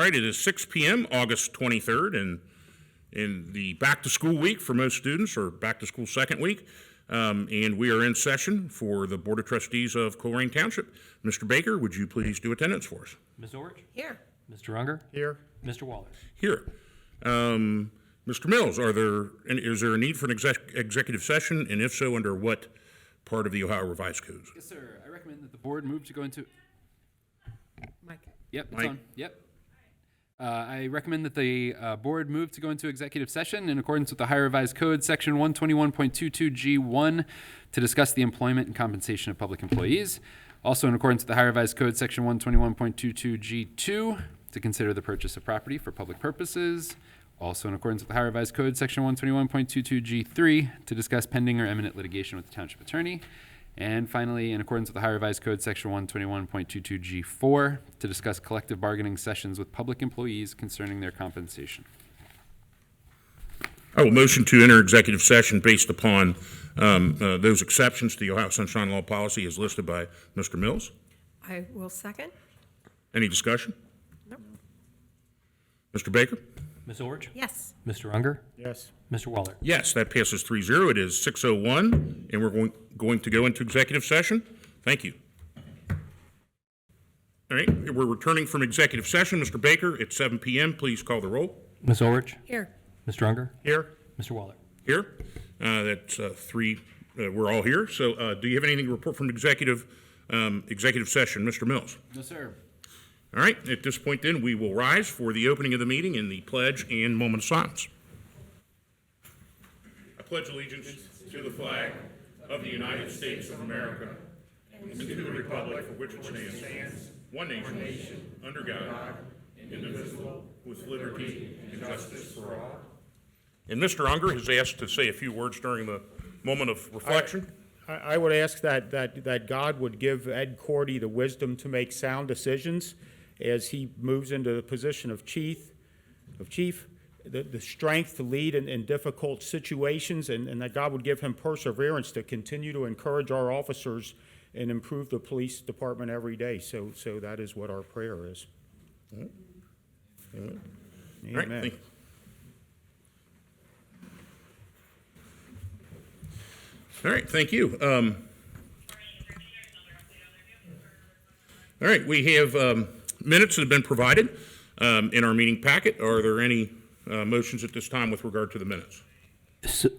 All right, it is 6 p.m., August 23rd, and in the back-to-school week for most students, or back-to-school second week, and we are in session for the Board of Trustees of Colerain Township. Mr. Baker, would you please do attendance for us? Ms. Orich? Here. Mr. Unger? Here. Mr. Waller? Here. Mr. Mills, is there a need for an executive session, and if so, under what part of the Ohio Revised Codes? Yes, sir. I recommend that the board move to go into... Mike. Yep, it's Mike. on. Yep. I recommend that the board move to go into executive session in accordance with the Ohio Revised Code, Section 121.22G1, to discuss the employment and compensation of public employees. Also in accordance with the Ohio Revised Code, Section 121.22G2, to consider the purchase of property for public purposes. Also in accordance with the Ohio Revised Code, Section 121.22G3, to discuss pending or imminent litigation with the township attorney. And finally, in accordance with the Ohio Revised Code, Section 121.22G4, to discuss collective bargaining sessions with public employees concerning their compensation. I will motion to enter executive session based upon those exceptions to the Ohio Sunshine Law policy as listed by Mr. Mills. I will second. Any discussion? Nope. Mr. Baker? Ms. Orich? Yes. Mr. Unger? Yes. Mr. Waller? Yes, that passes 3-0. It is 6:01, and we're going to go into executive session. Thank you. All right, we're returning from executive session. Mr. Baker, it's 7 p.m. Please call the roll. Ms. Orich? Here. Mr. Unger? Here. Mr. Waller? Here. That's three. We're all here. So do you have anything to report from executive session, Mr. Mills? No, sir. All right, at this point then, we will rise for the opening of the meeting in the pledge and moment of silence. I pledge allegiance to the flag of the United States of America and to the republic for which it stands, one nation, under God, indivisible, with liberty and justice for all. And Mr. Unger has asked to say a few words during the moment of reflection. I would ask that God would give Ed Cordie the wisdom to make sound decisions as he moves into the position of chief, the strength to lead in difficult situations, and that God would give him perseverance to continue to encourage our officers and improve the police department every day. So that is what our prayer is. All right, Amen. thank you. All right, thank you. All right, we have minutes that have been provided in our meeting packet. Are there any motions at this time with regard to the minutes? So,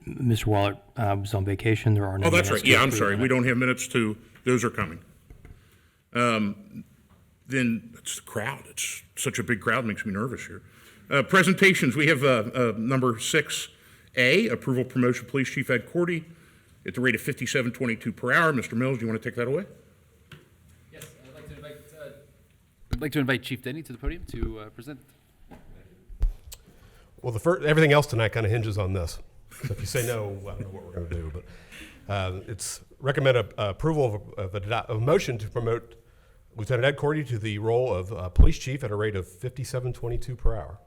Mr. Waller was on vacation. There are no Oh, that's minutes right. Yeah, to I'm approve sorry. tonight. We don't have minutes to, those are coming. Then it's the crowd. It's such a big crowd, makes me nervous here. Presentations, we have number 6A, approval promotion police chief Ed Cordie at the rate of $57.22 per hour. Mr. Mills, do you want to take that away? Yes, I'd like to invite Chief Denny to the podium to present. Well, everything else tonight kind of hinges on this. So if you say no, I don't know what we're going to do. But it's recommend approval of a motion to promote Lieutenant Ed Cordie to the role of police chief at a rate of $57.22 per hour.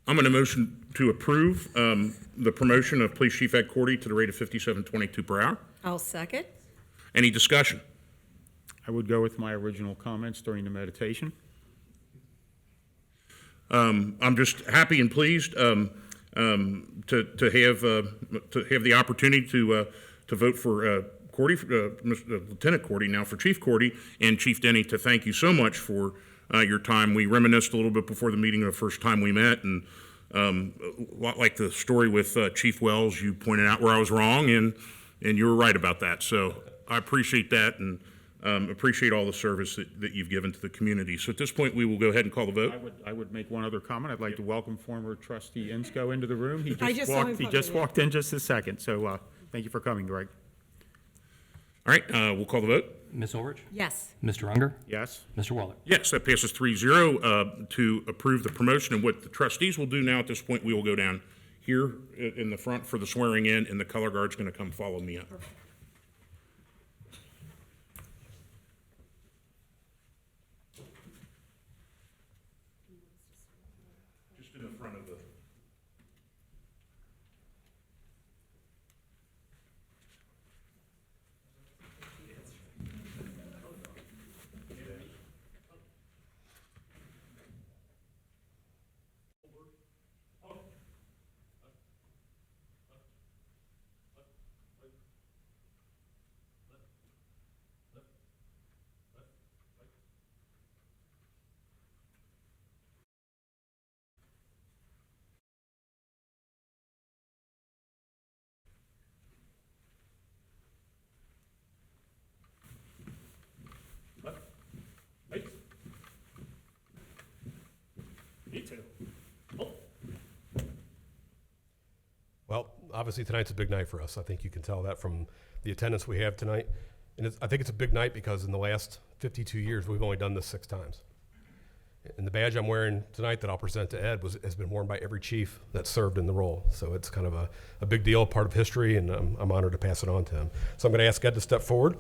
I'm going to motion to approve the promotion of police chief Ed Cordie to the rate of $57.22 per hour. I'll second. Any discussion? I would go with my original comments during the meditation. I'm just happy and pleased to have the opportunity to vote for Cordie, Lieutenant Cordie, now for Chief Cordie, and Chief Denny, to thank you so much for your time. We reminisced a little bit before the meeting of the first time we met, and a lot like the story with Chief Wells, you pointed out where I was wrong, and you were right about that. So I appreciate that, and appreciate all the service that you've given to the community. So at this point, we will go ahead and call the vote. I would make one other comment. I'd like to welcome former trustee Insko into the room. I just saw him He come just in, yeah. walked in just a second. So thank you for coming, Greg. All right, we'll call the vote. Ms. Orich? Yes. Mr. Unger? Yes. Mr. Waller? Yes, that passes 3-0 to approve the promotion. And what the trustees will do now at this point, we will go down here in the front for the swearing in, and the color guard's going to come follow me up. Just in the front of the... obviously tonight's a big night for us. I think you can tell that from the attendance we have tonight. And I think it's a big night because in the last 52 years, we've only done this 6 times. And the badge I'm wearing tonight that I'll present to Ed has been worn by every chief that served in the role. So it's kind of a big deal, part of history, and I'm honored to pass it on to him. So I'm going to ask Ed to step forward.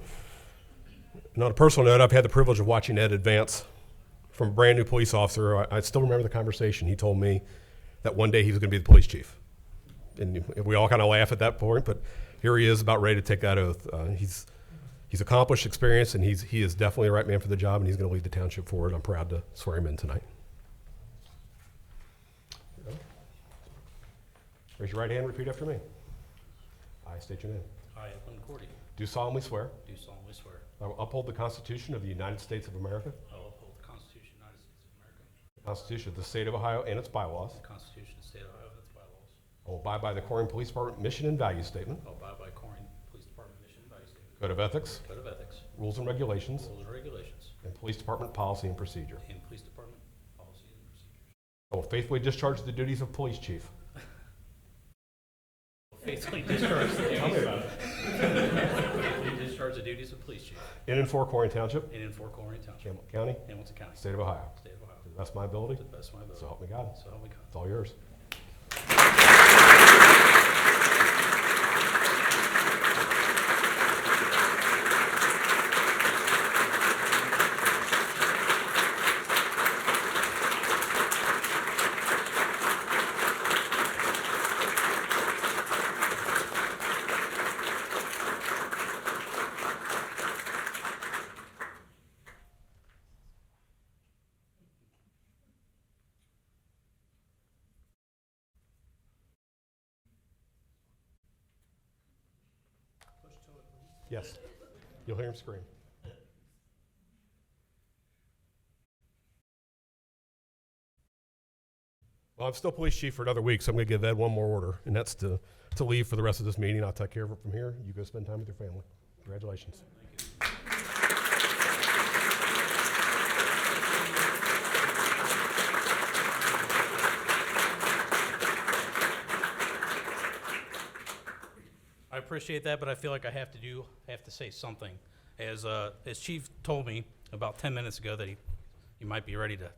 And on a personal note, I've had the privilege of watching Ed advance from a brand new police officer. I still remember the conversation. He told me that one day he was going to be the police chief. And we all kind of laugh at that point, but here he is about ready to take that oath. He's accomplished, experienced, and he is definitely the right man for the job, and he's going to lead the township forward. I'm proud to swear him in tonight. Raise your right hand and repeat after me. I state your name. I, Aep Cordie, Do solemnly swear do solemnly swear I will uphold the Constitution of the United States of America, I will uphold the Constitution of the United States of America, the Constitution of the State of Ohio and its bylaws. the Constitution of the State of Ohio and its bylaws. I will abide by the Chlorine Police Department mission and value statement, I will abide by Chlorine Police Department mission and value statement, code of ethics, code of ethics, rules and regulations, rules and regulations, and police department policy and procedure. and police department policies and procedures. I will faithfully discharge the duties of police chief I will faithfully discharge the duties faithfully discharge the duties of police chief in and for Chlorine Township, in and for Colerain Township, Hamilton County, Hamilton County, State of Ohio. State of Ohio, To the best of my ability, to the best of my ability. so help me God. So help me God. It's all yours. Yes. You'll hear him scream. Well, I'm still police chief for another week, so I'm going to give Ed one more order, and that's to leave for the rest of this meeting. I'll take care of it from here. You go spend time with your family. Congratulations. I appreciate that, but I feel like I have to say something. As Chief told me about 10 minutes ago that he might be ready to,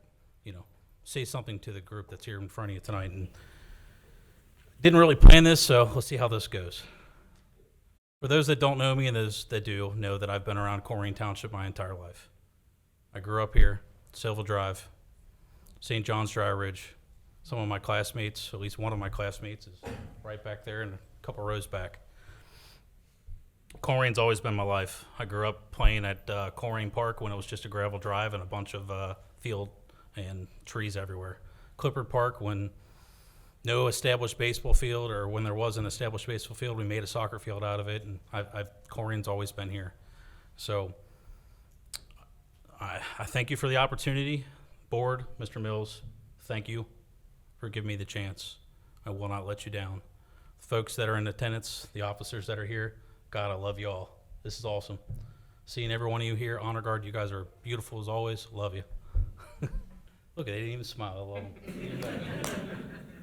say something to the group that's here in front of you tonight, and didn't really plan this, so let's see how this goes. For those that don't know me and those that do know that I've been around Colerain Township my entire life. I grew up here, Silva Drive, St. John's Dry Ridge. Some of my classmates, at least one of my classmates, is right back there and a couple rows back. Colerain's always been my life. I grew up playing at Colerain Park when it was just a gravel drive and a bunch of field and trees everywhere. Clippard Park, when no established baseball field, or when there was an established baseball field, we made a soccer field out of it, and Colerain's always been here. So I thank you for the opportunity. Board, Mr. Mills, thank you for giving me the chance. I will not let you down. Folks that are in attendance, the officers that are here, God, I love you all. This is awesome. Seeing every one of you here, Honor Guard, you guys are beautiful as always. Love you. Look, they didn't even smile. I love them.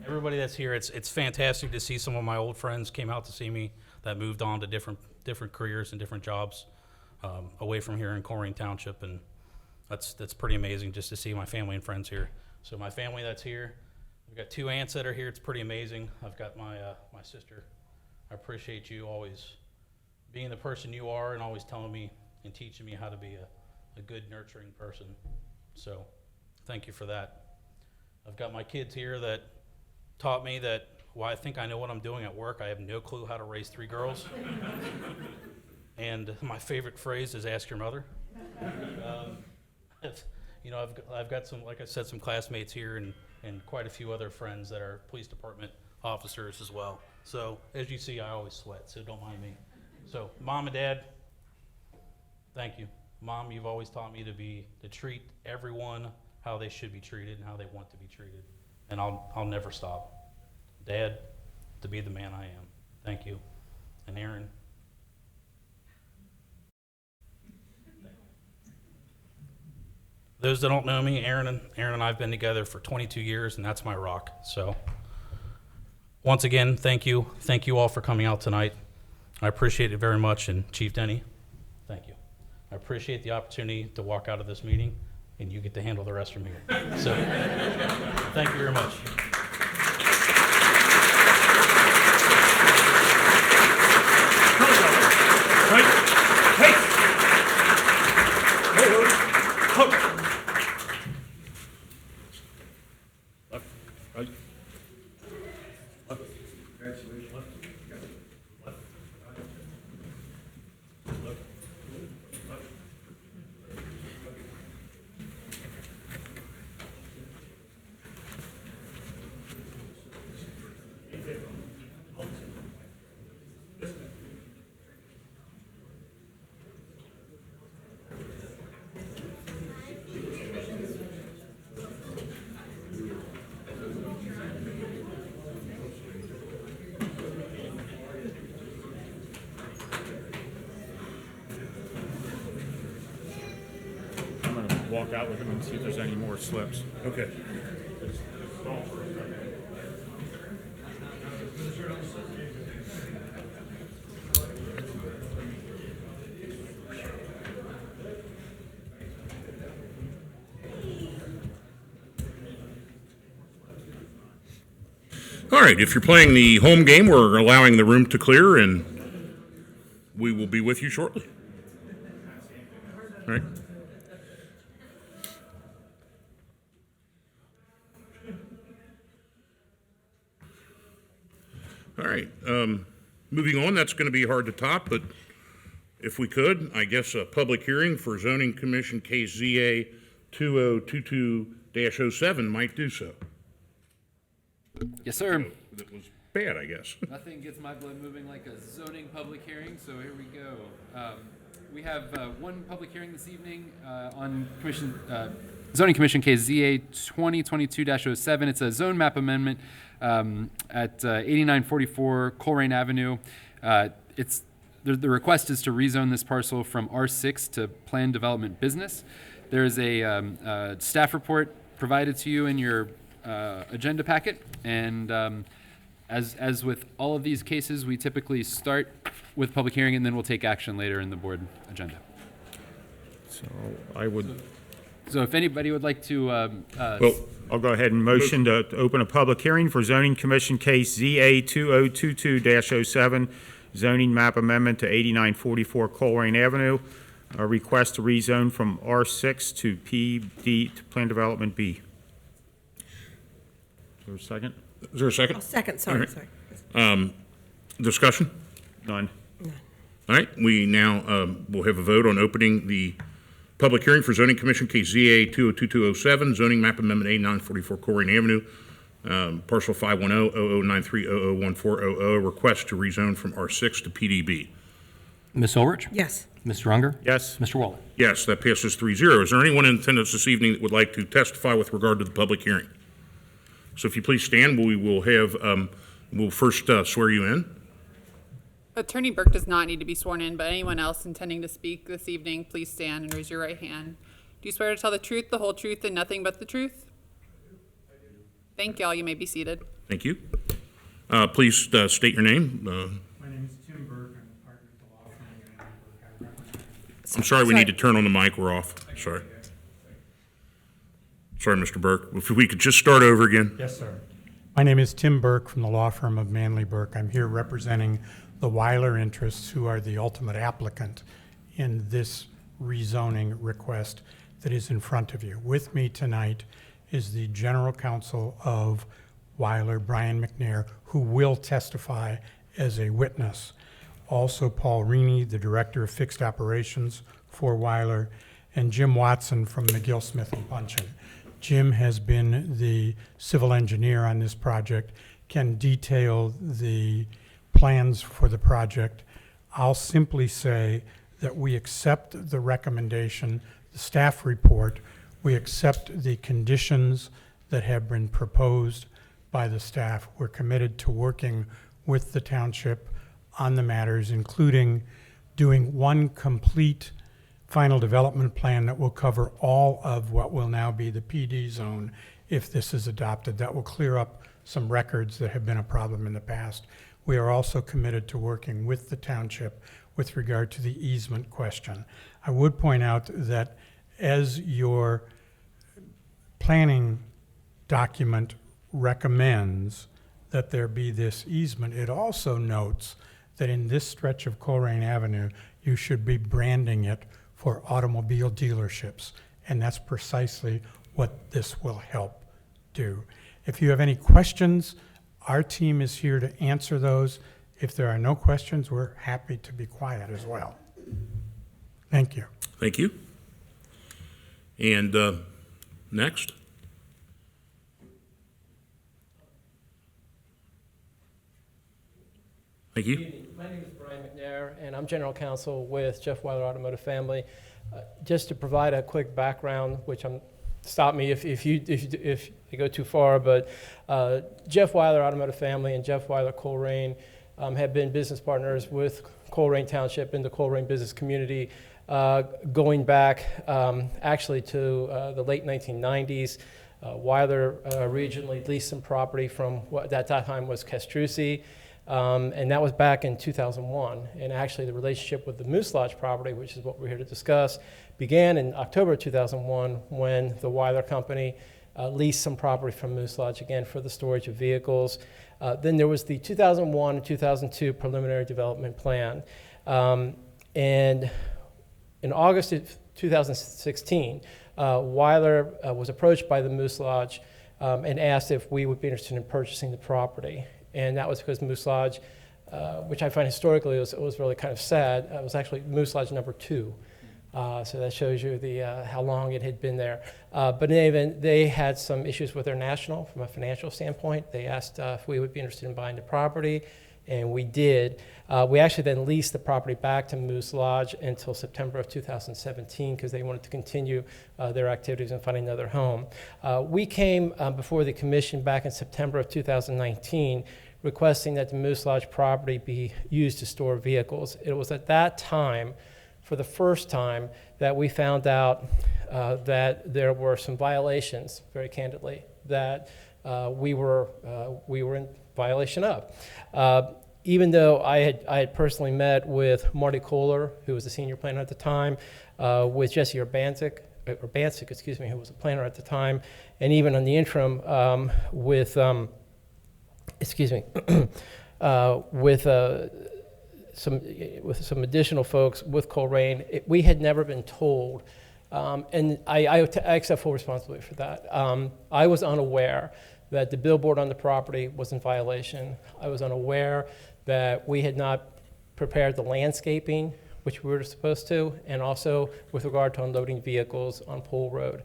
Everybody that's here, it's fantastic to see some of my old friends came out to see me that moved on to different careers and different jobs away from here in Colerain Township, and that's pretty amazing just to see my family and friends here. So my family that's here, I've got 2 aunts that are here. It's pretty amazing. I've got my sister. I appreciate you always being the person you are and always telling me and teaching me how to be a good, nurturing person. So thank you for that. I've got my kids here that taught me that while I think I know what I'm doing at work, I have no clue how to raise 3 girls. And my favorite phrase is ask your mother. I've got some, like I said, some classmates here and quite a few other friends that are police department officers as well. So as you see, I always sweat, so don't mind me. So Mom and Dad, thank you. Mom, you've always taught me to treat everyone how they should be treated and how they want to be treated. And I'll never stop. Dad, to be the man I am. Thank you. And Aaron. Those that don't know me, Aaron and I have been together for 22 years, and that's my rock. So Once again, thank you. Thank you all for coming out tonight. I appreciate it very much. And Chief Denny, thank you. I appreciate the opportunity to walk out of this meeting, and you get to handle the rest from here. So, thank you very much. I'm going to walk out with him and see if there's any more slips. Okay. All right, if you're playing the home game, we're allowing the room to clear, and we will be with you shortly. All right. All right, moving on, that's going to be hard to top, but if we could, I guess a public hearing for Zoning Commission Case ZA 2022-07 might do so. Yes, sir. That was bad, I guess. Nothing gets my blood moving like a zoning public hearing, so here we go. We have one public hearing this evening on Zoning Commission Case ZA 2022-07. It's a zone map amendment at 8944 Colerain Avenue. The request is to rezone this parcel from R6 to Planned Development Business. There is a staff report provided to you in your agenda packet, and as with all of these cases, we typically start with public hearing and then we'll take action later in the board agenda. So I would, So if anybody would like to, Well, I'll go ahead and motion to open a public hearing for Zoning Commission Case ZA 2022-07, zoning map amendment to 8944 Colerain Avenue, a request to rezone from R6 to PD to Plan Development B. Is there a second? is there a second? Oh, second, All sorry, right. sorry. Discussion? None. All right, we now will have a vote on opening the public hearing for Zoning Commission Case ZA 2022-07, zoning map amendment 8944 Cordie Avenue, parcel 510-0093-001400, request to rezone from R6 to PDB. Ms. Ulrich? Yes. Mr. Unger? Yes. Mr. Waller? Yes, that passes 3-0. Is there anyone in attendance this evening that would like to testify with regard to the public hearing? So if you please stand, we will have, we'll first swear you in. Attorney Burke does not need to be sworn in, but anyone else intending to speak this evening, please stand and raise your right hand. Do you swear to tell the truth, the whole truth, and nothing but the truth? Thank y'all. You may be seated. Thank you. Please state your name. My name is Tim Burke. I'm a partner at the law firm in Burke. I represent. I'm sorry, we need to turn on the mic. We're off. Sorry. Sorry, Mr. Burke. If we could just start over again. Yes, sir. My name is Tim Burke from the law firm of Manley Burke. I'm here representing the Weiler interests, who are the ultimate applicant in this rezoning request that is in front of you. With me tonight is the general counsel of Weiler, Brian McNair, who will testify as a witness. Also Paul Reaney, the director of fixed operations for Weiler, and Jim Watson from McGill Smith and Punchin. Jim has been the civil engineer on this project, can detail the plans for the project. I'll simply say that we accept the recommendation, the staff report. We accept the conditions that have been proposed by the staff. We're committed to working with the township on the matters, including doing one complete final development plan that will cover all of what will now be the PD zone if this is adopted. That will clear up some records that have been a problem in the past. We are also committed to working with the township with regard to the easement question. I would point out that as your planning document recommends that there be this easement, it also notes that in this stretch of Colerain Avenue, you should be branding it for automobile dealerships, and that's precisely what this will help do. If you have any questions, our team is here to answer those. If there are no questions, we're happy to be quiet as well. Thank you. Thank you. And next. Thank you. My name is Brian McNair, and I'm General Counsel with Jeff Weiler Automotive Family. Just to provide a quick background, which stop me if you go too far, but Jeff Weiler Automotive Family and Jeff Weiler Colerain have been business partners with Colerain Township and the Colerain business community going back actually to the late 1990s. Weiler originally leased some property from what at that time was Castrucci. And that was back in 2001. And actually the relationship with the Moose Lodge property, which is what we're here to discuss, began in October 2001 when the Weiler Company leased some property from Moose Lodge, again, for the storage of vehicles. Then there was the 2001 and 2002 preliminary development plan. And in August of 2016, Weiler was approached by the Moose Lodge and asked if we would be interested in purchasing the property. And that was because Moose Lodge, which I find historically was really kind of sad, was actually Moose Lodge number 2. So that shows you how long it had been there. But in any event, they had some issues with their national from a financial standpoint. They asked if we would be interested in buying the property, and we did. We actually then leased the property back to Moose Lodge until September of 2017 because they wanted to continue their activities and find another home. We came before the commission back in September of 2019 requesting that the Moose Lodge property be used to store vehicles. It was at that time, for the first time, that we found out that there were some violations, very candidly, that we were in violation of. Even though I had personally met with Marty Kohler, who was the senior planner at the time, with Jesse Urbancic, who was a planner at the time, and even on the interim with some additional folks with Colerain, we had never been told, and I accept full responsibility for that. I was unaware that the billboard on the property was in violation. I was unaware that we had not prepared the landscaping, which we were supposed to, and also with regard to unloading vehicles on Pole Road.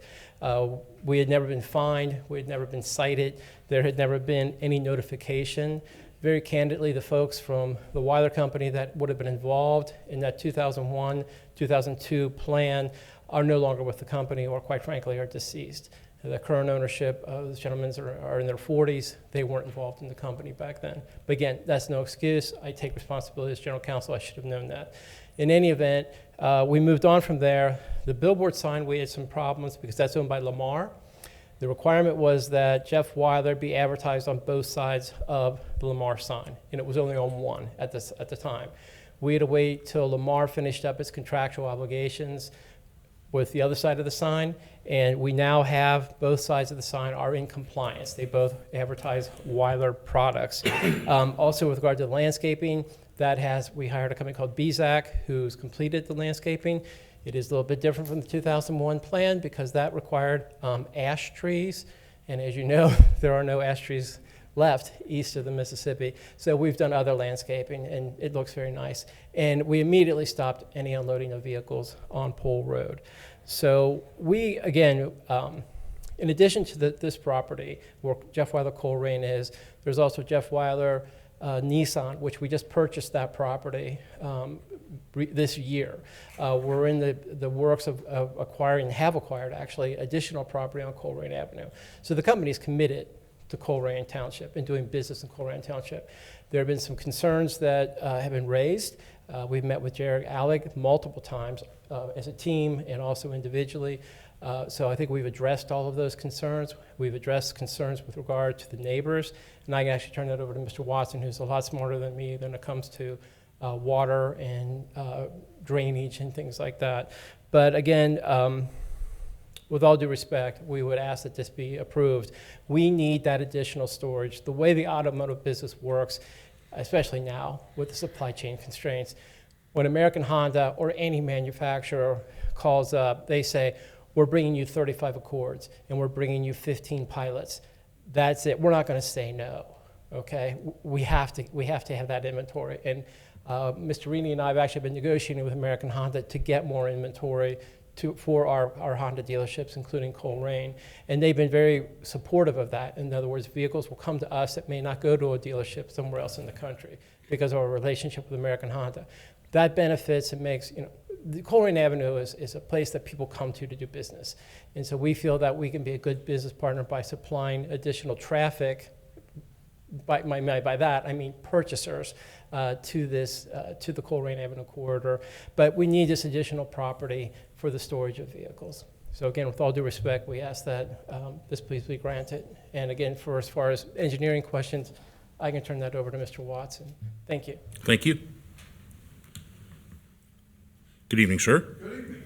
We had never been fined, we had never been cited, there had never been any notification. Very candidly, the folks from the Weiler Company that would have been involved in that 2001, 2002 plan are no longer with the company, or quite frankly, are deceased. The current ownership of those gentlemen are in their 40s. They weren't involved in the company back then. But again, that's no excuse. I take responsibility as general counsel. I should have known that. In any event, we moved on from there. The Billboard Sign, we had some problems because that's owned by Lamar. The requirement was that Jeff Weiler be advertised on both sides of the Lamar sign, and it was only on one at the time. We had to wait till Lamar finished up its contractual obligations with the other side of the sign, and we now have both sides of the sign are in compliance. They both advertise Weiler products. Also, with regard to the landscaping, we hired a company called BZAC who's completed the landscaping. It is a little bit different from the 2001 plan because that required ash trees, and as you know, there are no ash trees left east of the Mississippi. So we've done other landscaping, and it looks very nice. And we immediately stopped any unloading of vehicles on Pole Road. So we, again, in addition to this property, where Jeff Weiler Colerain is, there's also Jeff Weiler Nissan, which we just purchased that property this year. We're in the works of acquiring, have acquired actually, additional property on Colerain Avenue. So the company is committed to Colerain Township and doing business in Colerain Township. There have been some concerns that have been raised. We've met with Jared Allig multiple times as a team and also individually. So I think we've addressed all of those concerns. We've addressed concerns with regard to the neighbors. And I can actually turn that over to Mr. Watson, who's a lot smarter than me when it comes to water and drainage and things like that. But again, with all due respect, we would ask that this be approved. We need that additional storage. The way the automotive business works, especially now with the supply chain constraints, when American Honda or any manufacturer calls up, they say, we're bringing you 35 Accords and we're bringing you 15 Pilots. That's it. We're not going to say no. Okay, we have to have that inventory. And Mr. Rini and I have actually been negotiating with American Honda to get more inventory for our Honda dealerships, including Colerain. And they've been very supportive of that. In other words, vehicles will come to us that may not go to a dealership somewhere else in the country because of our relationship with American Honda. That benefits and makes, the Colerain Avenue is a place that people come to do business. And so we feel that we can be a good business partner by supplying additional traffic. By that, I mean purchasers to the Colerain Avenue corridor. But we need this additional property for the storage of vehicles. So again, with all due respect, we ask that this please be granted. And again, for as far as engineering questions, I can turn that over to Mr. Watson. Thank you. Thank you. Good evening, sir. Good evening.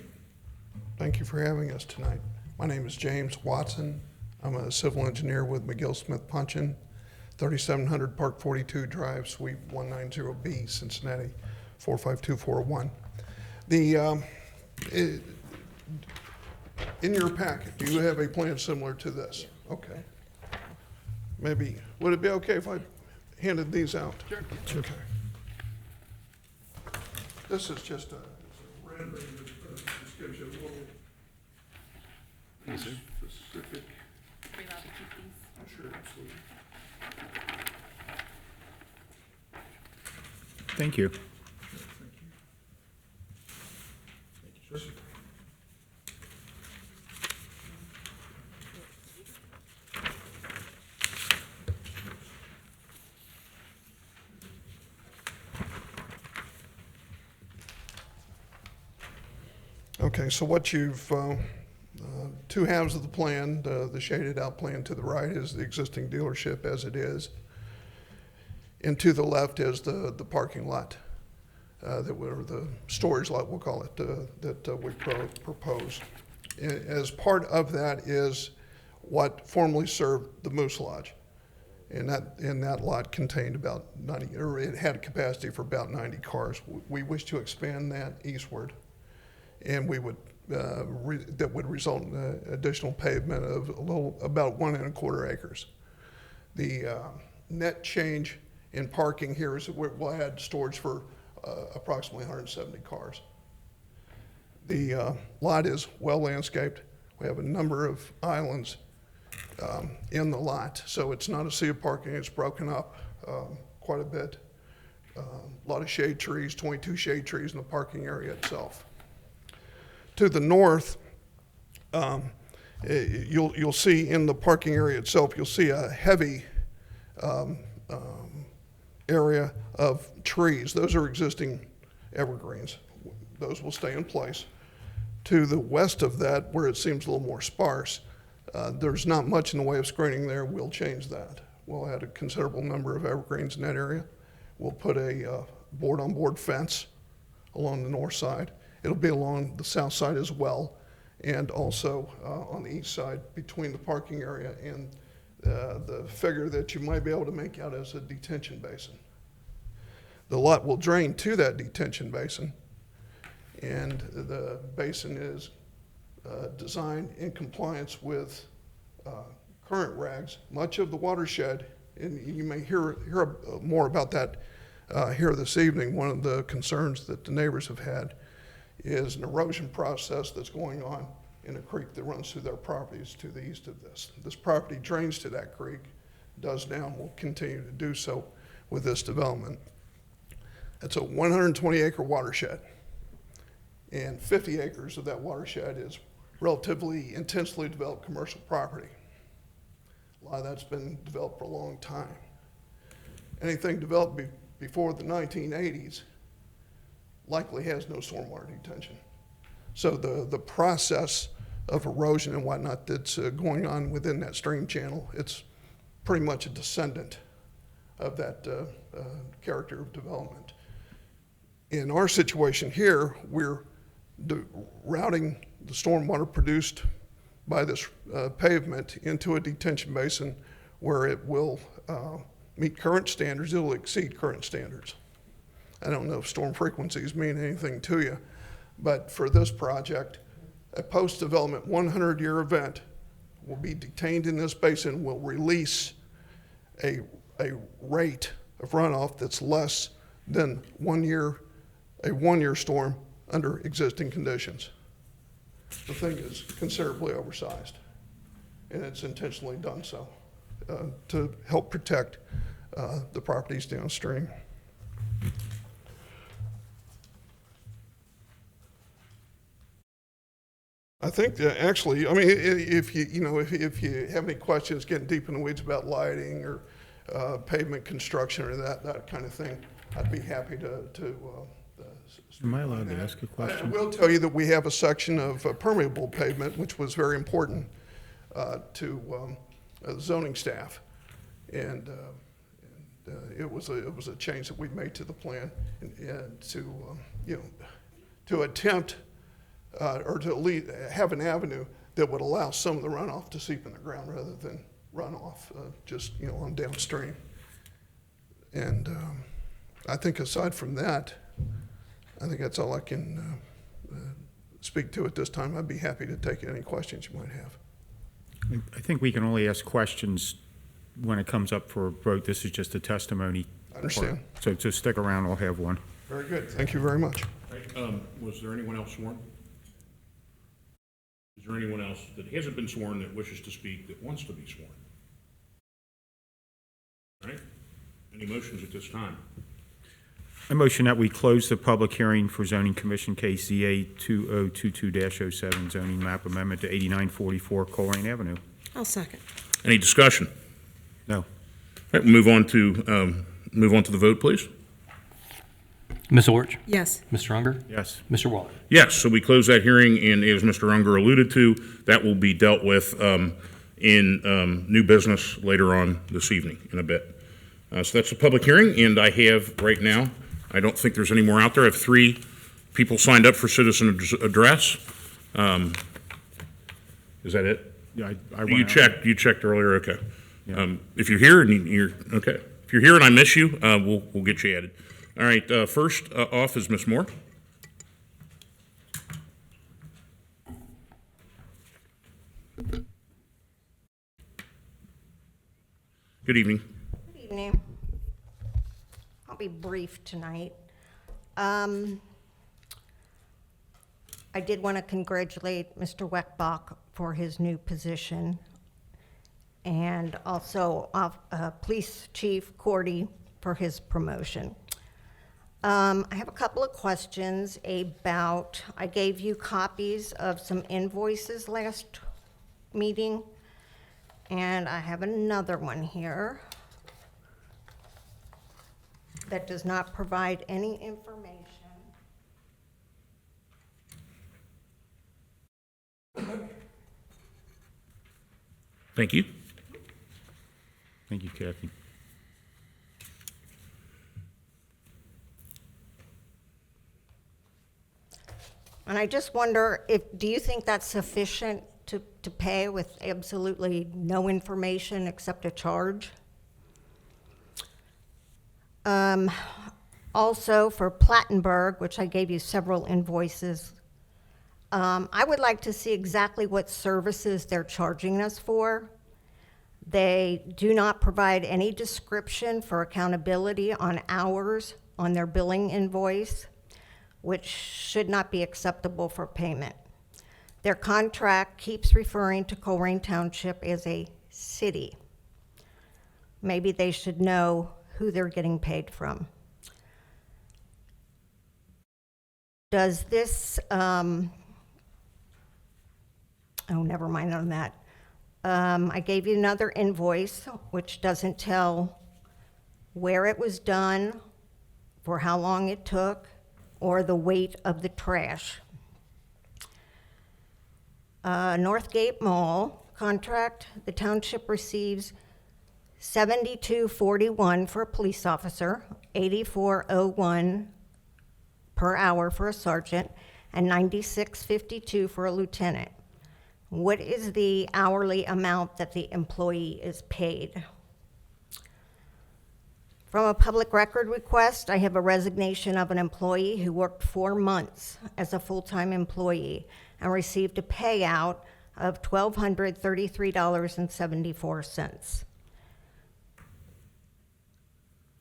Thank you for having us tonight. My name is James Watson. I'm a civil engineer with McGill Smith Punchin, 3700 Park 42 Drive, Suite 190B, Cincinnati, 45241. In your packet, do you have a plan similar to this? Okay. Maybe, would it be okay if I handed these out? Sure. Okay. This is just a rendering that just gives you a little Yes, sir. specific. Are we allowed to keep these? Sure, absolutely. Thank you. Okay, so what you've, two halves of the plan, the shaded out plan to the right is the existing dealership as it is. And to the left is the parking lot, the storage lot, we'll call it, that we propose. As part of that is what formerly served the Moose Lodge. And that lot contained about 90, or it had a capacity for about 90 cars. We wish to expand that eastward. And we would, that would result in additional pavement of about 1.25 acres. The net change in parking here is that we'll add storage for approximately 170 cars. The lot is well landscaped. We have a number of islands in the lot, so it's not a sea of parking. It's broken up quite a bit. A lot of shade trees, 22 shade trees in the parking area itself. To the north, you'll see in the parking area itself, you'll see a heavy area of trees. Those are existing evergreens. Those will stay in place. To the west of that, where it seems a little more sparse, there's not much in the way of screening there. We'll change that. We'll add a considerable number of evergreens in that area. We'll put a board-on-board fence along the north side. It'll be along the south side as well, and also on the east side between the parking area and the figure that you might be able to make out as a detention basin. The lot will drain to that detention basin, and the basin is designed in compliance with current regs. Much of the watershed, and you may hear more about that here this evening, one of the concerns that the neighbors have had is an erosion process that's going on in a creek that runs through their properties to the east of this. This property drains to that creek, does now, and will continue to do so with this development. It's a 120-acre watershed, and 50 acres of that watershed is relatively intensely developed commercial property. A lot of that's been developed for a long time. Anything developed before the 1980s likely has no stormwater detention. So the process of erosion and whatnot that's going on within that stream channel. It's pretty much a descendant of that character of development. In our situation here, we're routing the stormwater produced by this pavement into a detention basin where it will meet current standards. It will exceed current standards. I don't know if storm frequencies mean anything to you, but for this project, a post-development 100-year event will be detained in this basin, will release a rate of runoff that's less than a one-year storm under existing conditions. The thing is considerably oversized, and it's intentionally done so to help protect the properties downstream. I think that actually, I mean, if you have any questions, getting deep in the weeds about lighting or pavement construction or that kind of thing, I'd be happy to. Am I allowed to ask a question? I will tell you that we have a section of permeable pavement, which was very important to the zoning staff, and it was a change that we made to the plan, and to attempt. Or to have an avenue that would allow some of the runoff to seep in the ground rather than runoff just on downstream. And I think aside from that, I think that's all I can speak to at this time. I'd be happy to take any questions you might have. I think we can only ask questions when it comes up for a vote. This is just a testimony. I understand. So just stick around, I'll have one. Very good. Thank you very much. Was there anyone else sworn? Is there anyone else that hasn't been sworn that wishes to speak that wants to be sworn? All right. Any motions at this time? I motion that we close the public hearing for zoning commission case ZA 2022-07 zoning map amendment to 8944 Colerain Avenue. I'll second. Any discussion? No. All right, we'll move on to the vote, please. Ms. Orch? Yes. Mr. Unger? Yes. Mr. Waller? Yes, so we close that hearing, and as Mr. Unger alluded to, that will be dealt with in new business later on this evening in a bit. So that's a public hearing, and I have right now, I don't think there's any more out there. I have 3 people signed up for citizen address. Is that it? Yeah, You checked earlier, okay. Yeah. If you're here and you're, okay. If you're here and I miss you, we'll get you added. All right, first off is Ms. Moore. Good evening. Good evening. I'll be brief tonight. I did want to congratulate Mr. Weckbach for his new position, and also Police Chief Cordie for his promotion. I have a couple of questions about, I gave you copies of some invoices last meeting, and I have another one here that does not provide any information. Thank you. Thank you, Kathy. And I just wonder do you think that's sufficient to pay with absolutely no information except a charge? Also for Plattenberg, which I gave you several invoices, I would like to see exactly what services they're charging us for. They do not provide any description for accountability on hours on their billing invoice, which should not be acceptable for payment. Their contract keeps referring to Colerain Township as a city. Maybe they should know who they're getting paid from. Does this, oh, never mind on that. I gave you another invoice, which doesn't tell where it was done, for how long it took, or the weight of the trash. Northgate Mall contract, the township receives $72.41 for a police officer, $84.01 per hour for a sergeant, and $96.52 for a lieutenant. What is the hourly amount that the employee is paid? From a public record request, I have a resignation of an employee who worked 4 months as a full-time employee and received a payout of $1,233.74.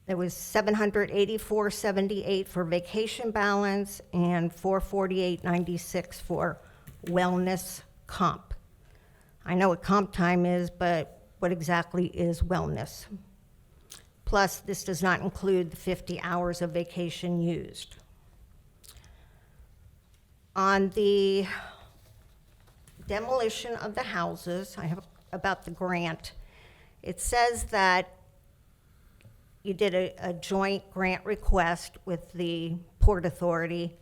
There was $784.78 for vacation balance and $448.96 for wellness comp. I know what comp time is, but what exactly is wellness? Plus, this does not include the 50 hours of vacation used. On the demolition of the houses, I have about the grant. It says that you did a joint grant request with the Port Authority,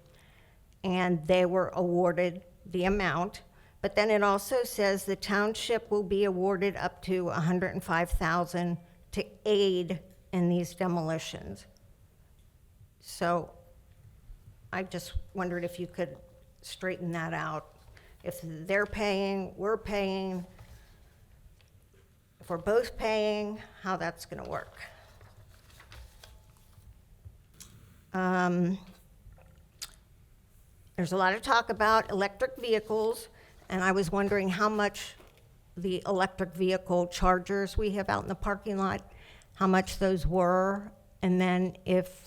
and they were awarded the amount. But then it also says the township will be awarded up to $105,000 to aid in these demolitions. So I just wondered if you could straighten that out. If they're paying, we're paying, if we're both paying, how that's gonna work. There's a lot of talk about electric vehicles, and I was wondering how much the electric vehicle chargers we have out in the parking lot, how much those were, and then if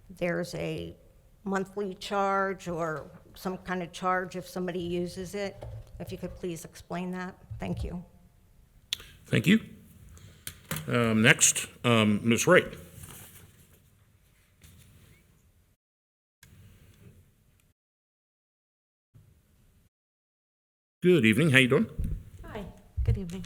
there's a monthly charge or some kind of charge if somebody uses it. If you could please explain that. Thank you. Thank you. Next, Ms. Wright. Good evening. How you doing? Hi, good evening.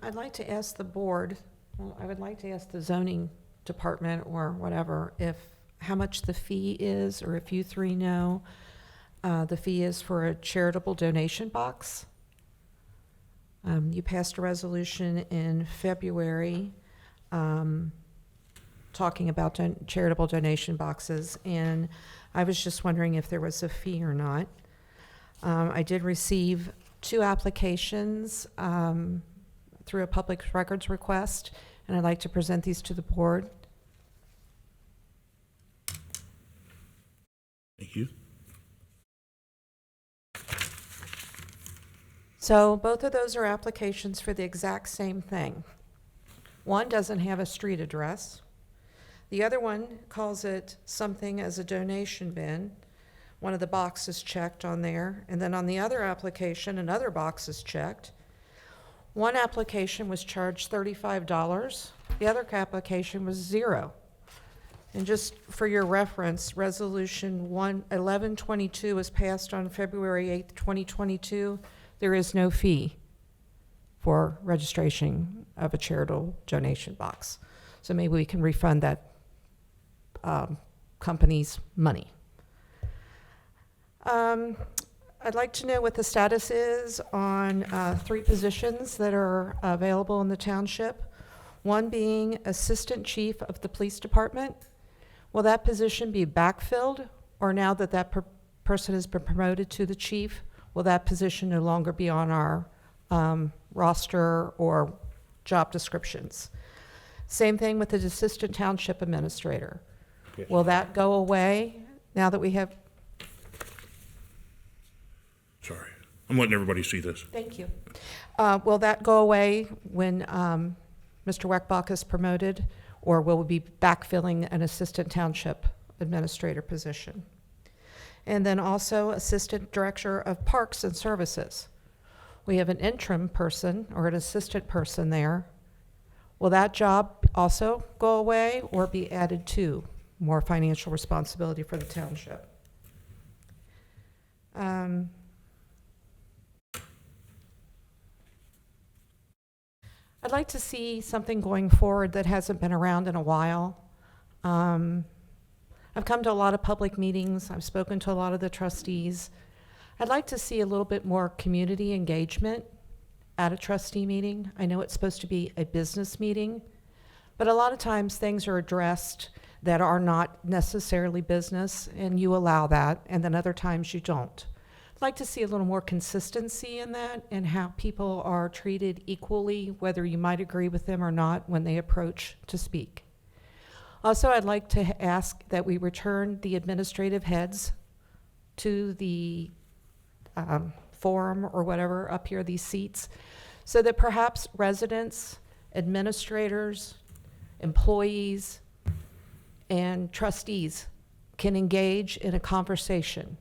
I'd like to ask the board, well, I would like to ask the zoning department or whatever, how much the fee is, or if you three know, the fee is for a charitable donation box. You passed a resolution in February talking about charitable donation boxes, and I was just wondering if there was a fee or not. I did receive 2 applications through a public records request, and I'd like to present these to the board. Thank you. So both of those are applications for the exact same thing. One doesn't have a street address. The other one calls it something as a donation bin. One of the boxes checked on there. And then on the other application, another box is checked. One application was charged $35. The other application was $0. And just for your reference, Resolution 1122 was passed on February 8th, 2022. There is no fee for registration of a charitable donation box. So maybe we can refund that company's money. I'd like to know what the status is on 3 positions that are available in the township. One being Assistant Chief of the Police Department. Will that position be backfilled, or now that that person has been promoted to the chief, will that position no longer be on our roster or job descriptions? Same thing with the Assistant Township Administrator. Yes. Will that go away now that we have? Sorry. I'm letting everybody see this. Thank you. Will that go away when Mr. Weckbach is promoted, or will we be backfilling an Assistant Township Administrator position? And then also Assistant Director of Parks and Services. We have an interim person or an assistant person there. Will that job also go away or be added to more financial responsibility for the township? I'd like to see something going forward that hasn't been around in a while. I've come to a lot of public meetings. I've spoken to a lot of the trustees. I'd like to see a little bit more community engagement at a trustee meeting. I know it's supposed to be a business meeting, but a lot of times things are addressed that are not necessarily business, and you allow that, and then other times you don't. I'd like to see a little more consistency in that and how people are treated equally, whether you might agree with them or not when they approach to speak. Also, I'd like to ask that we return the administrative heads to the forum or whatever up here, these seats, so that perhaps residents, administrators, employees, and trustees can engage in a conversation.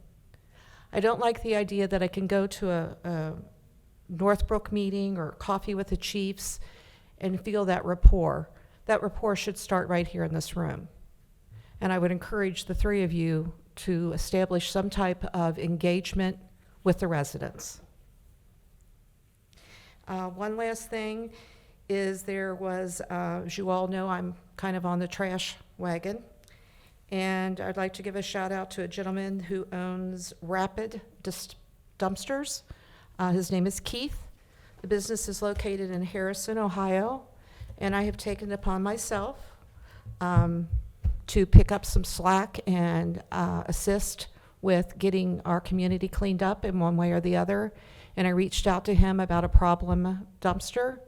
I don't like the idea that I can go to a Northbrook meeting or coffee with the chiefs and feel that rapport. That rapport should start right here in this room. And I would encourage the three of you to establish some type of engagement with the residents. One last thing is there was, as you all know, I'm kind of on the trash wagon. And I'd like to give a shout out to a gentleman who owns Rapid Dumpsters. His name is Keith. The business is located in Harrison, Ohio. And I have taken it upon myself to pick up some slack and assist with getting our community cleaned up in one way or the other. And I reached out to him about a problem dumpster.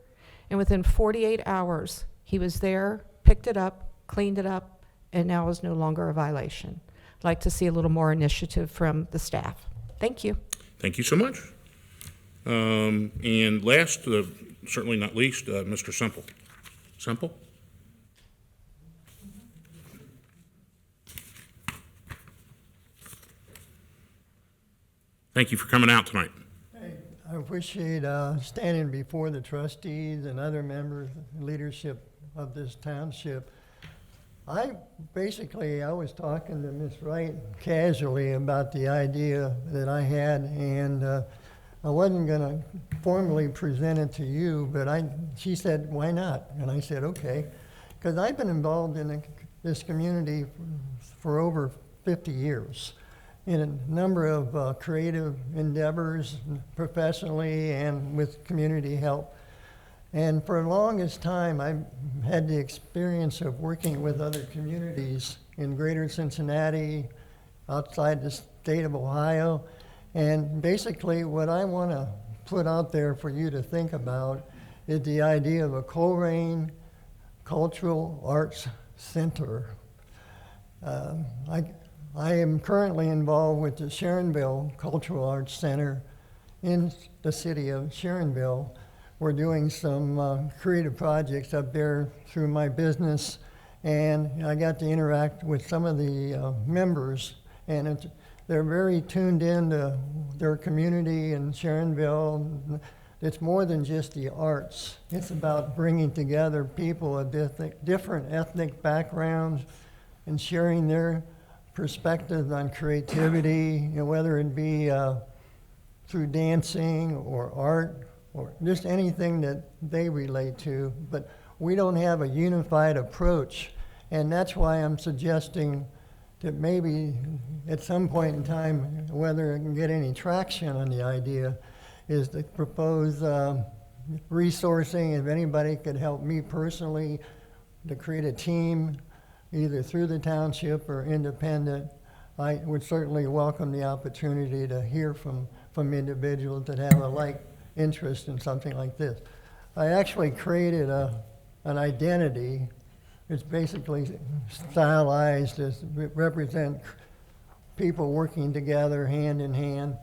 And within 48 hours, he was there, picked it up, cleaned it up, and now is no longer a violation. I'd like to see a little more initiative from the staff. Thank you. Thank you so much. And last, certainly not least, Mr. Semple. Semple? Thank you for coming out tonight. I appreciate standing before the trustees and other members, leadership of this township. I was talking to Ms. Wright casually about the idea that I had, and I wasn't going to formally present it to you, but she said, why not? And I said, okay, because I've been involved in this community for over 50 years in a number of creative endeavors, professionally and with community help. And for the longest time, I've had the experience of working with other communities in greater Cincinnati, outside the state of Ohio. And basically what I want to put out there for you to think about is the idea of a Colerain Cultural Arts Center. I am currently involved with the Sharonville Cultural Arts Center in the city of Sharonville. We're doing some creative projects up there through my business, and I got to interact with some of the members, and they're very tuned in to their community in Sharonville. It's more than just the arts. It's about bringing together people of different ethnic backgrounds and sharing their perspectives on creativity, whether it be through dancing or art or just anything that they relate to. But we don't have a unified approach, and that's why I'm suggesting that maybe at some point in time, whether it can get any traction on the idea, is to propose resourcing. If anybody could help me personally to create a team, either through the township or independent, I would certainly welcome the opportunity to hear from individuals that have a like interest in something like this. I actually created an identity. It's basically stylized to represent people working together hand in hand.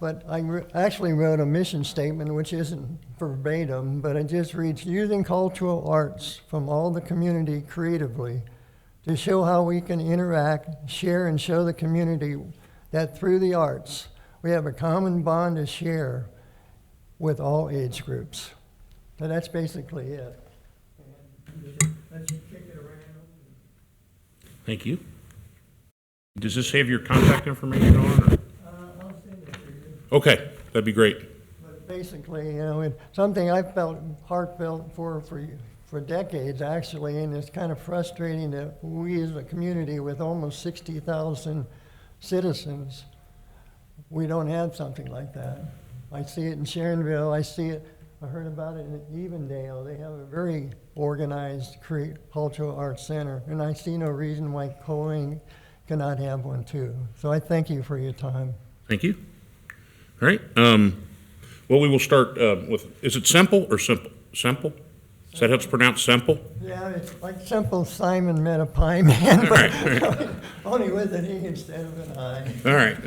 But I actually wrote a mission statement, which isn't verbatim, but it just reads, using cultural arts from all the community creatively to show how we can interact, share, and show the community that through the arts, we have a common bond to share with all age groups. So that's basically it. Let's kick it around. Thank you. Does this have your contact information on? Or? I'll send it to you. Okay, that'd be great. But basically, it's something I felt heartfelt for for decades, actually, and it's kind of frustrating that we as a community with almost 60,000 citizens, we don't have something like that. I see it in Sharonville, I heard about it in Evendale. They have a very organized cultural arts center, and I see no reason why Colerain cannot have one too. So I thank you for your time. Thank you. All right. Well, we will start with, is it simple or simple? Simple? Is that how it's pronounced, simple? Yeah, it's like Simple Simon met a pie man, but only with an E instead of an I. All right.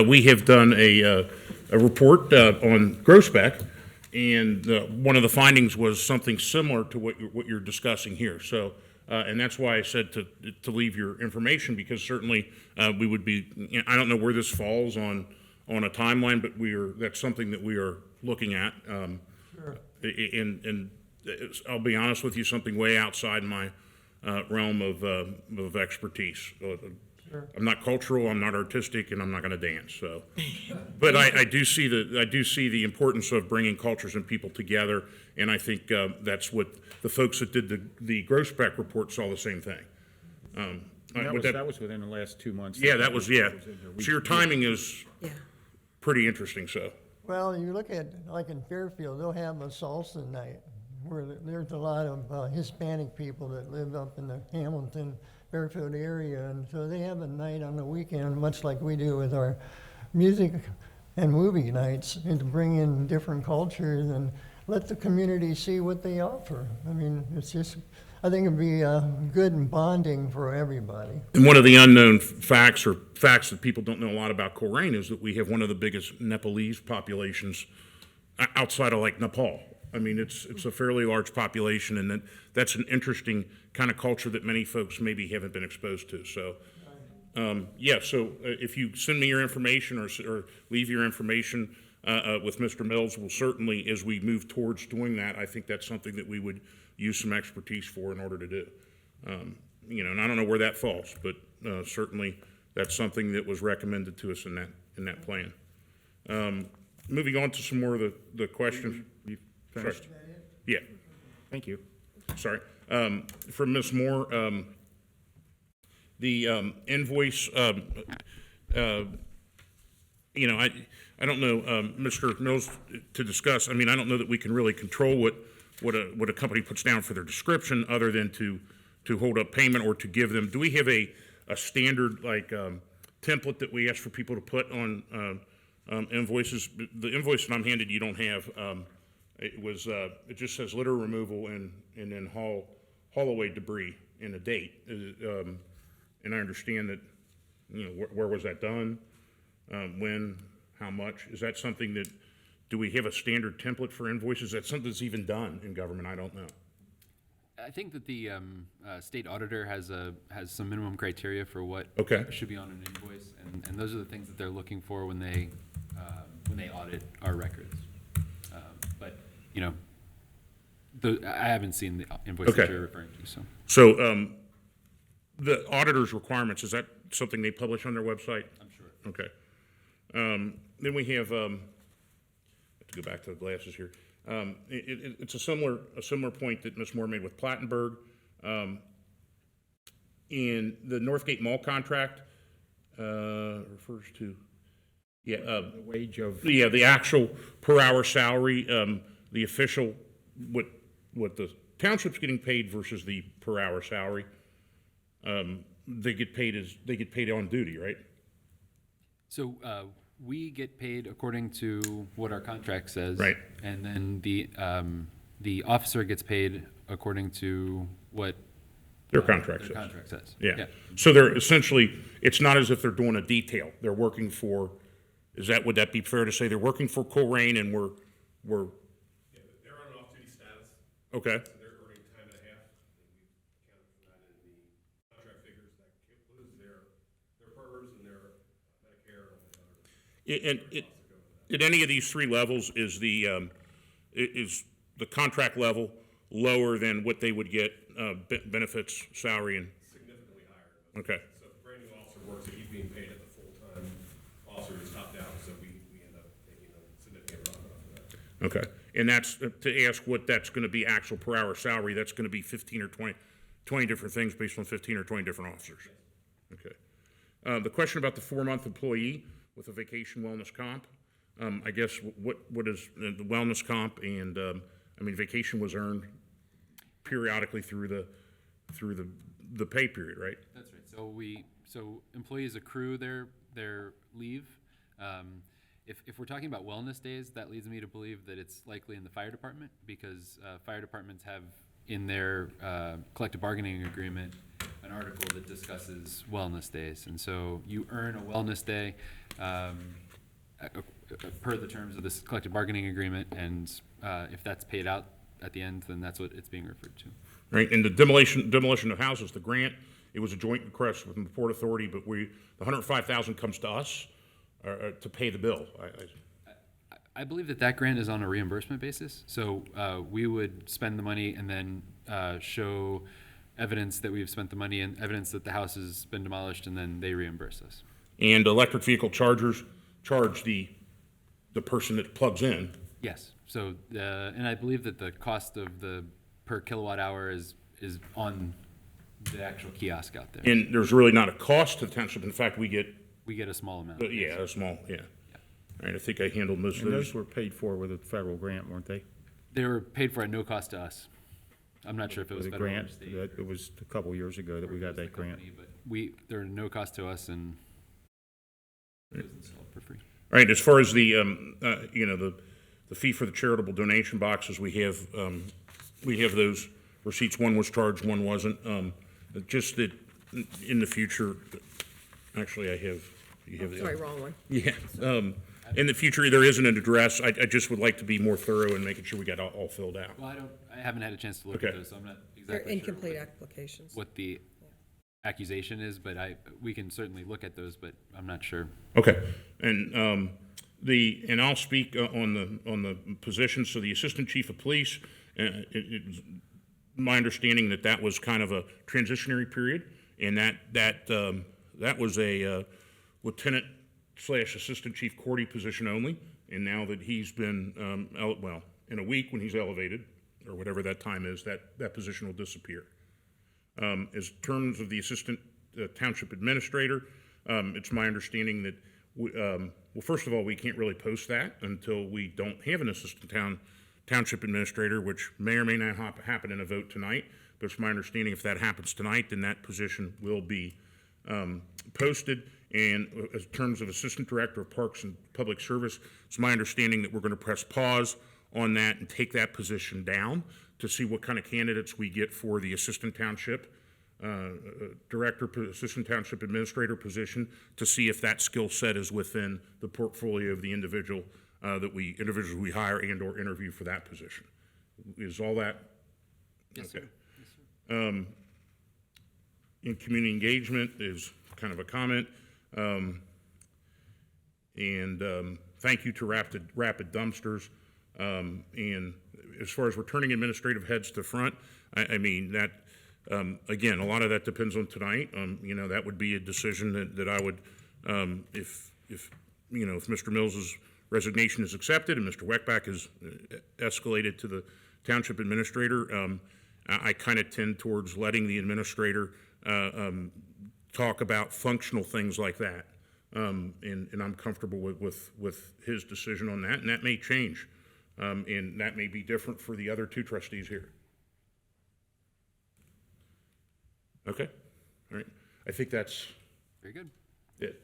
We have done a report on Weckbach, and one of the findings was something similar to what you're discussing here. So, and that's why I said to leave your information, because certainly we would be. I don't know where this falls on a timeline, but that's something that we are looking at. Sure. And I'll be honest with you, something way outside my realm of expertise. Sure. I'm not cultural, I'm not artistic, and I'm not going to dance. So, but I do see the importance of bringing cultures and people together, and I think that's what the folks that did the Weckbach report saw the same thing. That was within the last 2 months. Yeah, that was. So your timing is pretty interesting. So. Well, you look at, like in Fairfield, they'll have a salsa night where there's a lot of Hispanic people that live up in the Hamilton, Fairfield area, and so they have a night on the weekend, much like we do with our music and movie nights, and to bring in different cultures and let the community see what they offer. I mean, it's just, I think it'd be good and bonding for everybody. And one of the unknown facts that people don't know a lot about Colerain is that we have one of the biggest Nepalese populations outside of like Nepal. I mean, it's a fairly large population, and that's an interesting kind of culture that many folks maybe haven't been exposed to. So, so if you send me your information or leave your information with Mr. Mills, we'll certainly, as we move towards doing that, I think that's something that we would use some expertise for in order to do. And I don't know where that falls, but certainly that's something that was recommended to us in that plan. Moving on to some more of the questions. You finished? Sorry. Yeah. Thank you. Sorry. From Ms. Moore, the invoice, I don't know, Mr. Mills, to discuss. I mean, I don't know that we can really control what a company puts down for their description, other than to hold up payment or to give them. Do we have a standard template that we ask for people to put on invoices? The invoice that I'm handed, you don't have. It just says litter removal and then haul away debris and a date. And I understand that, where was that done? When? How much? Is that something that? Do we have a standard template for invoices? Is that something that's even done in government? I don't know. I think that the state auditor has some minimum criteria for what should be on an invoice, and those are the things that they're looking for when they audit our records. But I haven't seen the invoice that you're referring to. So the auditor's requirements, is that something they publish on their website? I'm sure. Okay. Then we have. To go back to the glasses here. It's a similar point that Ms. Moore made with Plattenberg. In the Northgate Mall contract refers to the wage of the actual per hour salary, the official what the township's getting paid versus the per hour salary. They get paid on duty, right? So we get paid according to what our contract says, right? And then the officer gets paid according to what their contract says. Yeah. So they're essentially, it's not as if they're doing a detail. They're working for. Would that be fair to say they're working for Colerain and we're. Yeah, they're on an off-duty status. Okay. So they're earning time and a half. And we accounted for that in the contract figures. That includes their PERS and their Medicare and other. At any of these three levels, is the contract level lower than what they would get benefits, salary, and Significantly higher. Okay. So if a brand new officer works, he's being paid at the full-time officer is topped out, so we end up taking a significant amount of that. Okay. and that's to ask what that's going to be actual per hour salary. That's going to be 15 or 20 different things based on 15 or 20 different officers. Okay. The question about the 4-month employee with a vacation wellness comp, I guess what is the wellness comp, and I mean, vacation was earned periodically through the pay period, right? That's right. So employees accrue their leave. If we're talking about wellness days, that leads me to believe that it's likely in the fire department, because fire departments have in their collective bargaining agreement an article that discusses wellness days. And so you earn a wellness day per the terms of this collective bargaining agreement, and if that's paid out at the end, then that's what it's being referred to. Right, and the demolition of houses, the grant, it was a joint request with the Port Authority, but the $105,000 comes to us to pay the bill. I believe that grant is on a reimbursement basis. So we would spend the money and then show evidence that we've spent the money and evidence that the house has been demolished, and then they reimburse us. And electric vehicle chargers charge the person that plugs in. Yes. So and I believe that the cost of the per kilowatt hour is on the actual kiosk out there. And there's really not a cost to the township. In fact, we get a small amount. A small. All right, I think I handled most of And those. those were paid for with a federal grant, weren't they? They were paid for at no cost to us. I'm not sure if it was With a federal or grant, state. it was a couple years ago that we got that grant. But there are no cost to us, and it was installed for free. All right, as far as the the fee for the charitable donation boxes, we have those receipts. One was charged, one wasn't. Just that in the future, actually, you have the. Sorry, wrong one. Yeah. In the future, there isn't an address. I just would like to be more thorough in making sure we got all filled out. Well, I haven't had a chance to look Okay. at those, so I'm not They're exactly incomplete sure applications. what the accusation is, but we can certainly look at those, but I'm not sure. Okay, and I'll speak on the position. So the assistant chief of police, it's my understanding that was kind of a transitionary period, and that was a lieutenant / assistant chief Cordie position only. And now that he's been in a week when he's elevated, or whatever that time is, that position will disappear. As terms of the assistant township administrator, it's my understanding that first of all, we can't really post that until we don't have an assistant township administrator, which may or may not happen in a vote tonight. But it's my understanding if that happens tonight, then that position will be posted. And in terms of assistant director of parks and public service, it's my understanding that we're going to press pause on that and take that position down to see what kind of candidates we get for the assistant township director, assistant township administrator position, to see if that skill set is within the portfolio of the individuals we hire and or interview for that position. Is all that? Yes, Okay. sir. In community engagement is kind of a comment. Thank you to Rapid Dumpsters. And as far as returning administrative heads to front, I mean, that, again, a lot of that depends on tonight. That would be a decision that I would, if Mr. Mills's resignation is accepted and Mr. Weckbach is escalated to the township administrator, I kind of tend towards letting the administrator talk about functional things like that. And I'm comfortable with his decision on that, and that may change. And that may be different for the other two trustees here. Okay, all right. I think that's Very good. it.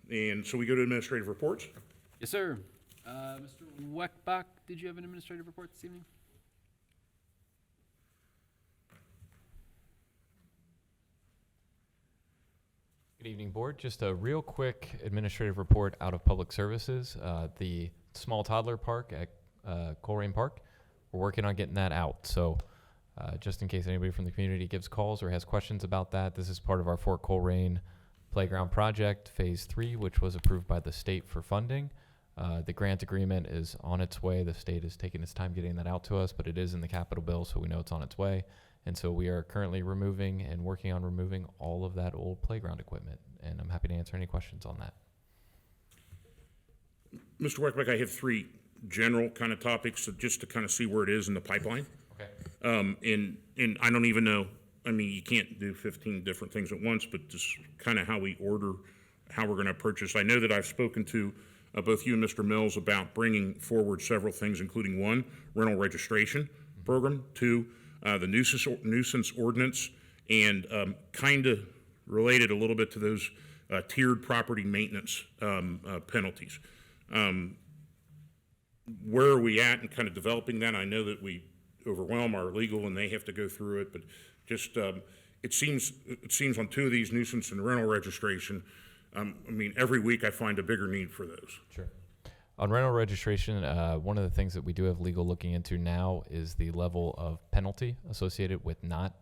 And so we go to administrative reports. Yes, sir. Mr. Weckbach, did you have an administrative report this evening? Good evening, Board. Just a real quick administrative report out of Public Services. The small toddler park at Colerain Park, we're working on getting that out. So just in case anybody from the community gives calls or has questions about that, this is part of our Fort Colerain Playground Project, Phase 3, which was approved by the state for funding. The grant agreement is on its way. The state is taking its time getting that out to us, but it is in the capital bill, so we know it's on its way. And so we are currently removing and working on removing all of that old playground equipment. And I'm happy to answer any questions on that. Mr. Weckbach, I have three general kind of topics, just to kind of see where it is in the pipeline. Okay. And I don't even know, I mean, you can't do 15 different things at once, but just kind of how we order, how we're going to approach this. I know that I've spoken to both you and Mr. Mills about bringing forward several things, including one, rental registration program, two, the nuisance ordinance, and kind of related a little bit to those tiered property maintenance penalties. Where are we at in kind of developing that? I know that we overwhelm our legal and they have to go through it, but just it seems on two of these, nuisance and rental registration, I mean, every week I find a bigger need for those. Sure. On rental registration, one of the things that we do have legal looking into now is the level of penalty associated with not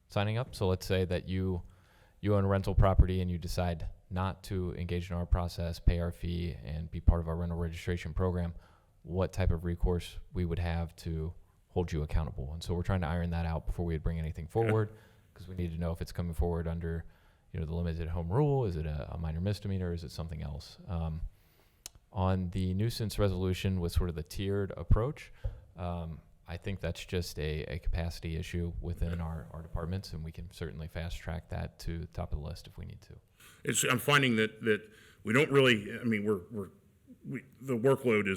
signing up. So let's say that you own rental property and you decide not to engage in our process, pay our fee, and be part of our rental registration program, what type of recourse we would have to hold you accountable. And so we're trying to iron that out before we would bring anything forward, because we need to know if it's coming forward under, the limited home rule. Is it a minor misdemeanor? Is it something else? On the nuisance resolution with sort of the tiered approach, I think that's just a capacity issue within our departments, and we can certainly fast track that to the top of the list if we need to. I'm finding that we don't really, I mean, the workload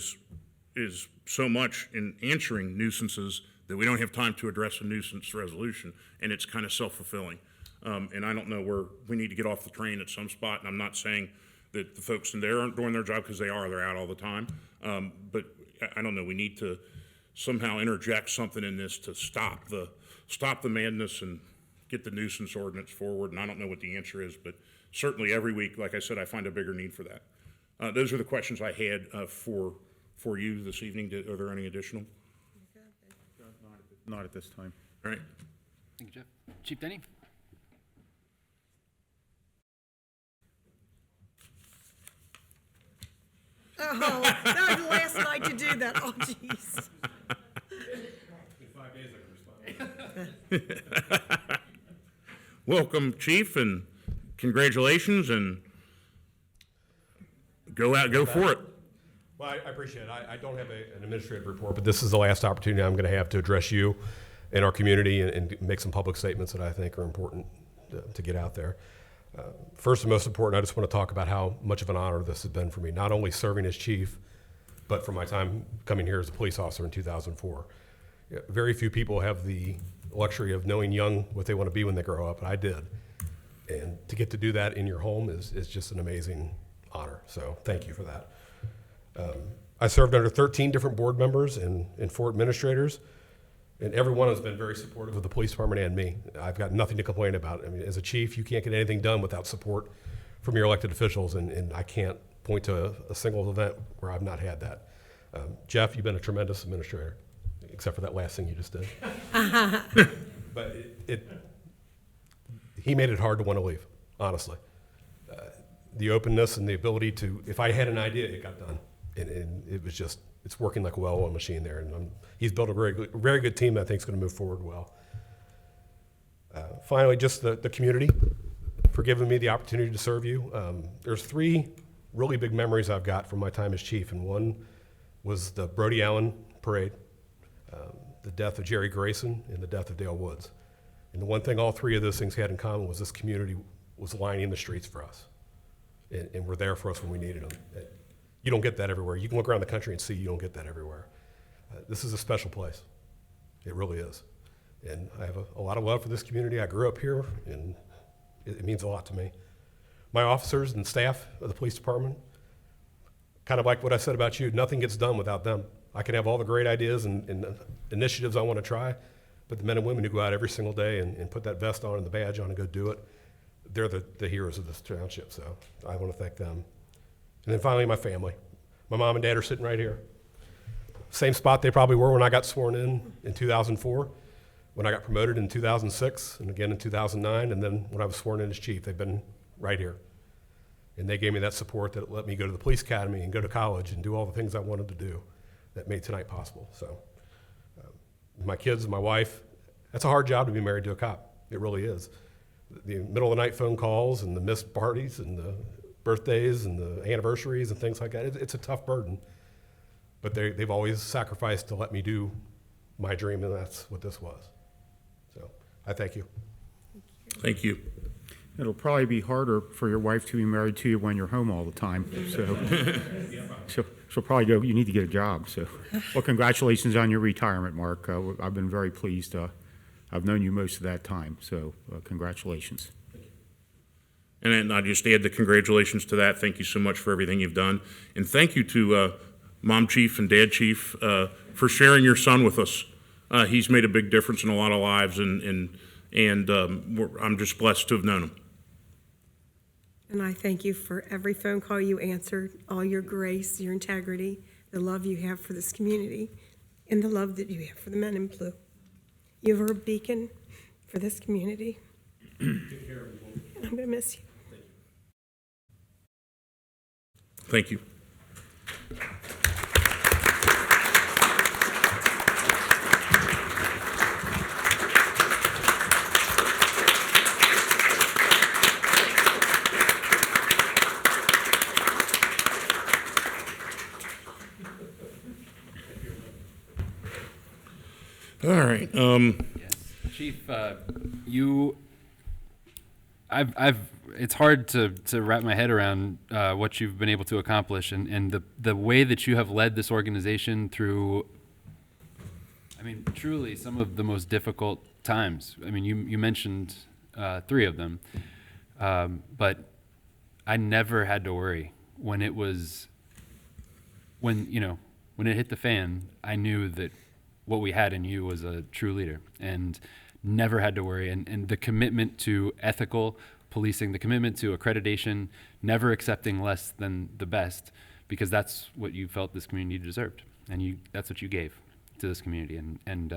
is so much in answering nuisances that we don't have time to address a nuisance resolution, and it's kind of self-fulfilling. And I don't know where we need to get off the train at some spot, and I'm not saying that the folks in there aren't doing their job, because they're out all the time. But I don't know, we need to somehow interject something in this to stop the madness and get the nuisance ordinance forward. And I don't know what the answer is, but certainly every week, like I said, I find a bigger need for that. Those are the questions I had for you this evening. Are there any additional? Not at this time. All right. Thank you, Jeff. Chief Denny? Oh, that was the last night to do that. Oh, jeez. Welcome, Chief, and congratulations, and go for it. Well, I appreciate it. I don't have an administrative report, but this is the last opportunity I'm going to have to address you and our community and make some public statements that I think are important to get out there. First and most important, I just want to talk about how much of an honor this has been for me, not only serving as chief, but for my time coming here as a police officer in 2004. Very few people have the luxury of knowing young what they want to be when they grow up, and I did. And to get to do that in your home is just an amazing honor, so thank you for that. I served under 13 different board members and 4 administrators, and everyone has been very supportive of the police department and me. I've got nothing to complain about. I mean, as a chief, you can't get anything done without support from your elected officials, and I can't point to a single event where I've not had that. Jeff, you've been a tremendous administrator, except for that last thing you just did. But he made it hard to want to leave, honestly. The openness and the ability to, if I had an idea, it got done. And it was just, it's working like a well-oiled machine there. And he's built a very good team that I think is going to move forward well. Finally, just the community for giving me the opportunity to serve you. There's 3 really big memories I've got from my time as chief, and one was the Brody Allen parade, the death of Jerry Grayson, and the death of Dale Woods. And the one thing all 3 of those things had in common was this community was lining the streets for us, and were there for us when we needed them. You don't get that everywhere. You can look around the country and see you don't get that everywhere. This is a special place. It really is. And I have a lot of love for this community. I grew up here, and it means a lot to me. My officers and staff of the police department, kind of like what I said about you, nothing gets done without them. I can have all the great ideas and initiatives I want to try, but the men and women who go out every single day and put that vest on and the badge on and go do it, they're the heroes of this township, so I want to thank them. And then finally, my family. My mom and dad are sitting right here. Same spot they probably were when I got sworn in 2004, when I got promoted in 2006, and again in 2009, and then when I was sworn in as chief. They've been right here. And they gave me that support that let me go to the police academy and go to college and do all the things I wanted to do that made tonight possible. So my kids, my wife, that's a hard job to be married to a cop. It really is. The middle of the night phone calls and the missed parties and the birthdays and the anniversaries and things like that, it's a tough burden. but they've always sacrificed to let me do my dream, and that's what this was. So I thank you. Thank you. It'll probably be harder for your wife to be married to you when you're home all the time, so she'll probably go, you need to get a job, so. Well, congratulations on your retirement, Mark. I've been very pleased. I've known you most of that time, so congratulations. And then I just add the congratulations to that. Thank you so much for everything you've done. And thank you to Mom Chief and Dad Chief for sharing your son with us. He's made a big difference in a lot of lives, and I'm just blessed to have known him. And I thank you for every phone call you answered, all your grace, your integrity, the love you have for this community, and the love that you have for the men in blue. You are a beacon for this community. And I'm going to miss you. Thank you. All right. Yes. Chief, it's hard to wrap my head around what you've been able to accomplish and the way that you have led this organization through, I mean, truly some of the most difficult times. I mean, you mentioned 3 of them, but I never had to worry when it hit the fan. I knew that what we had in you was a true leader, and never had to worry. And the commitment to ethical policing, the commitment to accreditation, never accepting less than the best, because that's what you felt this community deserved, and that's what you gave to this community. And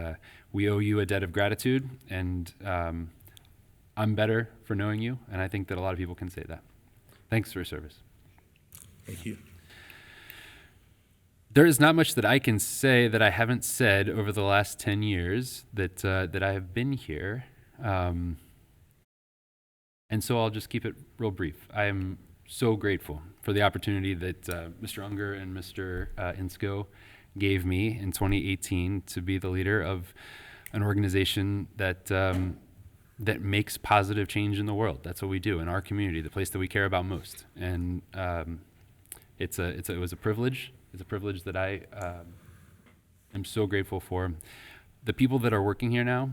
we owe you a debt of gratitude, and I'm better for knowing you, and I think that a lot of people can say that. Thanks for your service. Thank you. There is not much that I can say that I haven't said over the last 10 years that I have been here. And so I'll just keep it real brief. I am so grateful for the opportunity that Mr. Unger and Mr. Insko gave me in 2018 to be the leader of an organization that makes positive change in the world. That's what we do in our community, the place that we care about most. And it was a privilege. It's a privilege that I am so grateful for. The people that are working here now,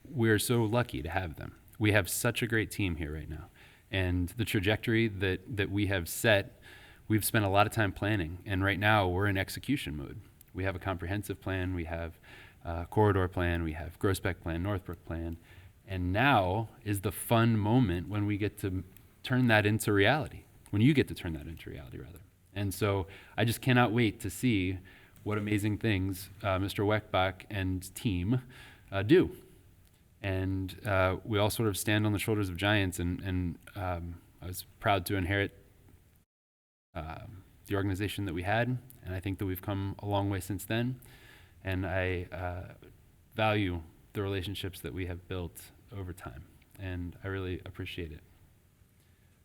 we're so lucky to have them. We have such a great team here right now. And the trajectory that we have set, we've spent a lot of time planning. And right now we're in execution mode. We have a comprehensive plan. We have a corridor plan. We have Groesbeck plan, Northbrook plan. And now is the fun moment when we get to turn that into reality, when you get to turn that into reality, rather. And so I just cannot wait to see what amazing things Mr. Weckbach and team do. And we all sort of stand on the shoulders of giants, and I was proud to inherit the organization that we had, and I think that we've come a long way since then. And I value the relationships that we have built over time, and I really appreciate it.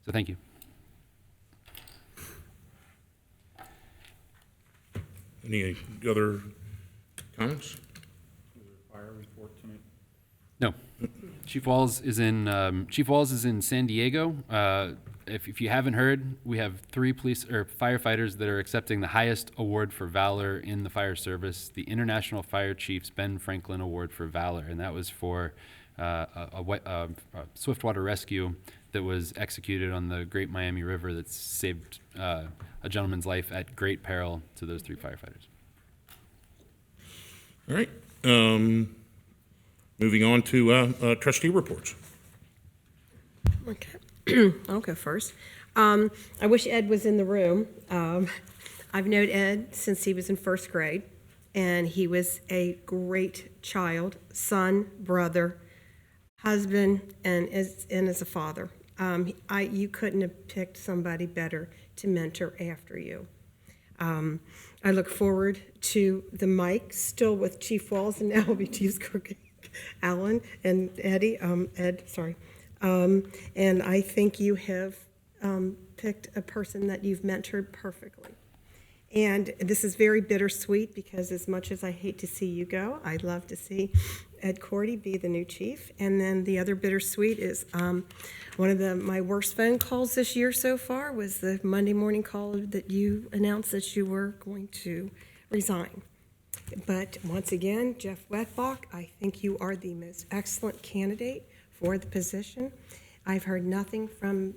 So thank you. Any other comments? Fire report tonight? No. Chief Walls is in San Diego. If you haven't heard, we have 3 firefighters that are accepting the highest award for valor in the fire service, the International Fire Chiefs Ben Franklin Award for Valor, and that was for a swiftwater rescue that was executed on the Great Miami River that saved a gentleman's life at great peril to those 3 firefighters. All right. Moving on to trustee reports. Okay. I'll go first. I wish Ed was in the room. I've known Ed since he was in 1st grade, and he was a great child, son, brother, husband, and as a father. You couldn't have picked somebody better to mentor after you. I look forward to the mic, still with Chief Walls, and now will be Chiefs Alan and Eddie, Ed, sorry. And I think you have picked a person that you've mentored perfectly. And this is very bittersweet because as much as I hate to see you go, I'd love to see Ed Cordie be the new chief. And then the other bittersweet is one of my worst phone calls this year so far was the Monday morning call that you announced that you were going to resign. But once again, Jeff Weckbach, I think you are the most excellent candidate for the position. I've heard nothing from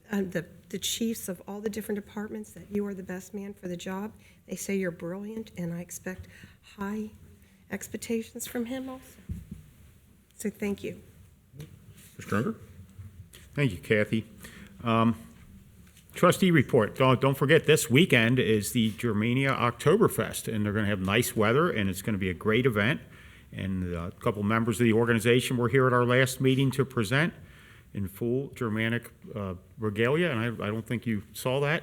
the chiefs of all the different departments that you are the best man for the job. They say you're brilliant, and I expect high expectations from him also. So thank you. Mr. Unger? Thank you, Kathy. Trustee report. Don't forget, this weekend is the Germania Oktoberfest, and they're going to have nice weather, and it's going to be a great event. And a couple members of the organization were here at our last meeting to present in full Germanic regalia, and I don't think you saw that.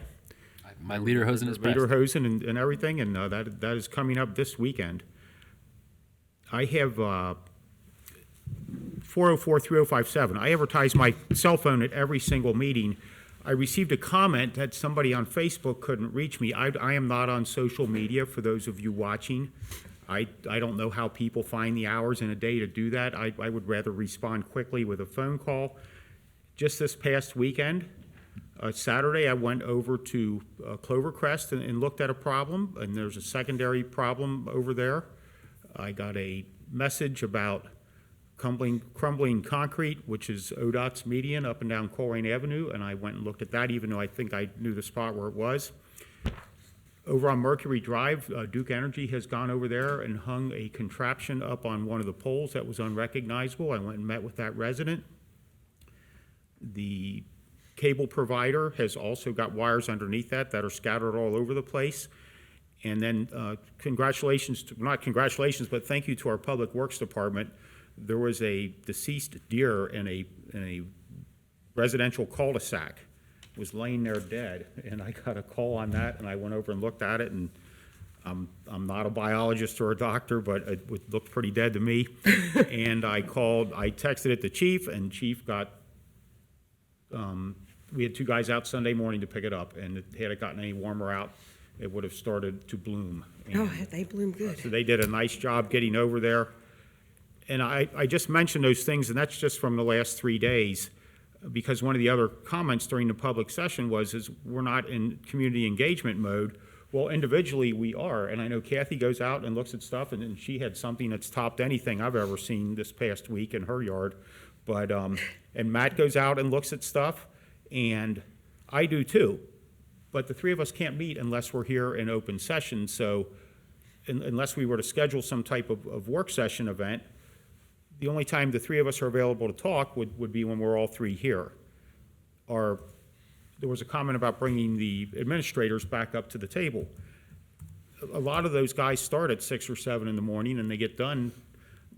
My lederhosen is pressed. Lederhosen and everything, and that is coming up this weekend. I have 404-3057. I advertise my cell phone at every single meeting. I received a comment that somebody on Facebook couldn't reach me. I am not on social media, for those of you watching. I don't know how people find the hours in a day to do that. I would rather respond quickly with a phone call. Just this past weekend, Saturday, I went over to Clovercrest and looked at a problem, and there's a secondary problem over there. I got a message about crumbling concrete, which is ODOT's median up and down Colerain Avenue, and I went and looked at that, even though I think I knew the spot where it was. Over on Mercury Drive, Duke Energy has gone over there and hung a contraption up on one of the poles that was unrecognizable. I went and met with that resident. The cable provider has also got wires underneath that are scattered all over the place. And then not congratulations, but thank you to our Public Works Department. There was a deceased deer in a residential cul-de-sac. It was laying there dead, and I got a call on that, and I went over and looked at it, and I'm not a biologist or a doctor, but it looked pretty dead to me. And I texted it to Chief, and Chief got, we had 2 guys out Sunday morning to pick it up, and had it gotten any warmer out, it would have started to bloom. And they bloom good. so they did a nice job getting over there. And I just mentioned those things, and that's just from the last 3 days, because one of the other comments during the public session is we're not in community engagement mode. Well, individually we are, and I know Kathy goes out and looks at stuff, and she had something that's topped anything I've ever seen this past week in her yard. But and Matt goes out and looks at stuff, and I do too. But the 3 of us can't meet unless we're here in open session. So unless we were to schedule some type of work session event, the only time the 3 of us are available to talk would be when we're all 3 here. There was a comment about bringing the administrators back up to the table. A lot of those guys start at 6 or 7 in the morning, and they get done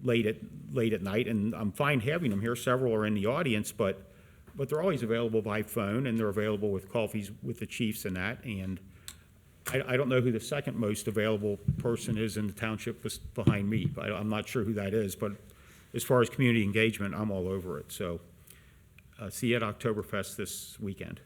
late at night, and I'm fine having them here. Several are in the audience, but they're always available by phone, and they're available with coffees with the chiefs and that. And I don't know who the second most available person is in the township behind me. I'm not sure who that is, but as far as community engagement, I'm all over it. So see you at Oktoberfest this weekend.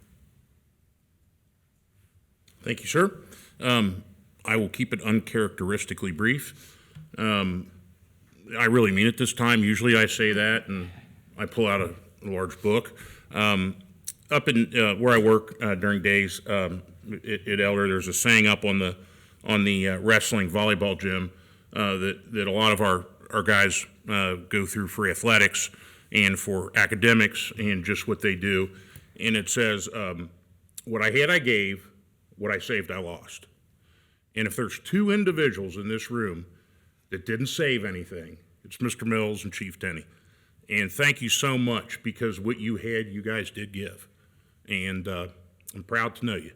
Thank you, sir. I will keep it uncharacteristically brief. I really mean it this time. Usually I say that, and I pull out a large book. Up in where I work during days at Elder, there's a saying up on the wrestling volleyball gym that a lot of our guys go through for athletics and for academics and just what they do. And it says, what I had I gave, what I saved I lost. And if there's 2 individuals in this room that didn't save anything, it's Mr. Mills and Chief Tenney. And thank you so much, because what you had, you guys did give. And I'm proud to know you.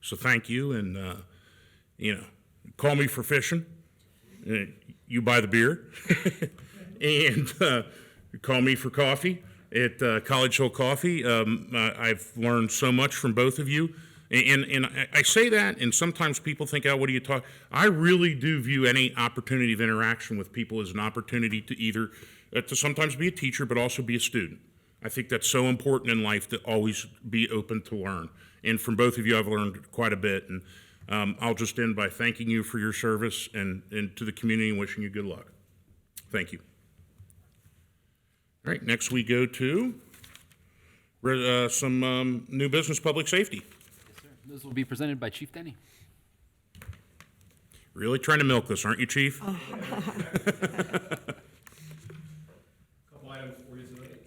So thank you, and, call me for fishing. You buy the beer. And call me for coffee at College Hill Coffee. I've learned so much from both of you. And I say that, and sometimes people think, oh, what do you talk? I really do view any opportunity of interaction with people as an opportunity to either, to sometimes be a teacher, but also be a student. I think that's so important in life, to always be open to learn. And from both of you, I've learned quite a bit. And I'll just end by thanking you for your service and to the community and wishing you good luck. Thank you. All right, next we go to some new business public safety. Those will be presented by Chief Denny. Really trying to milk this, aren't you, Chief? Couple items for you tonight.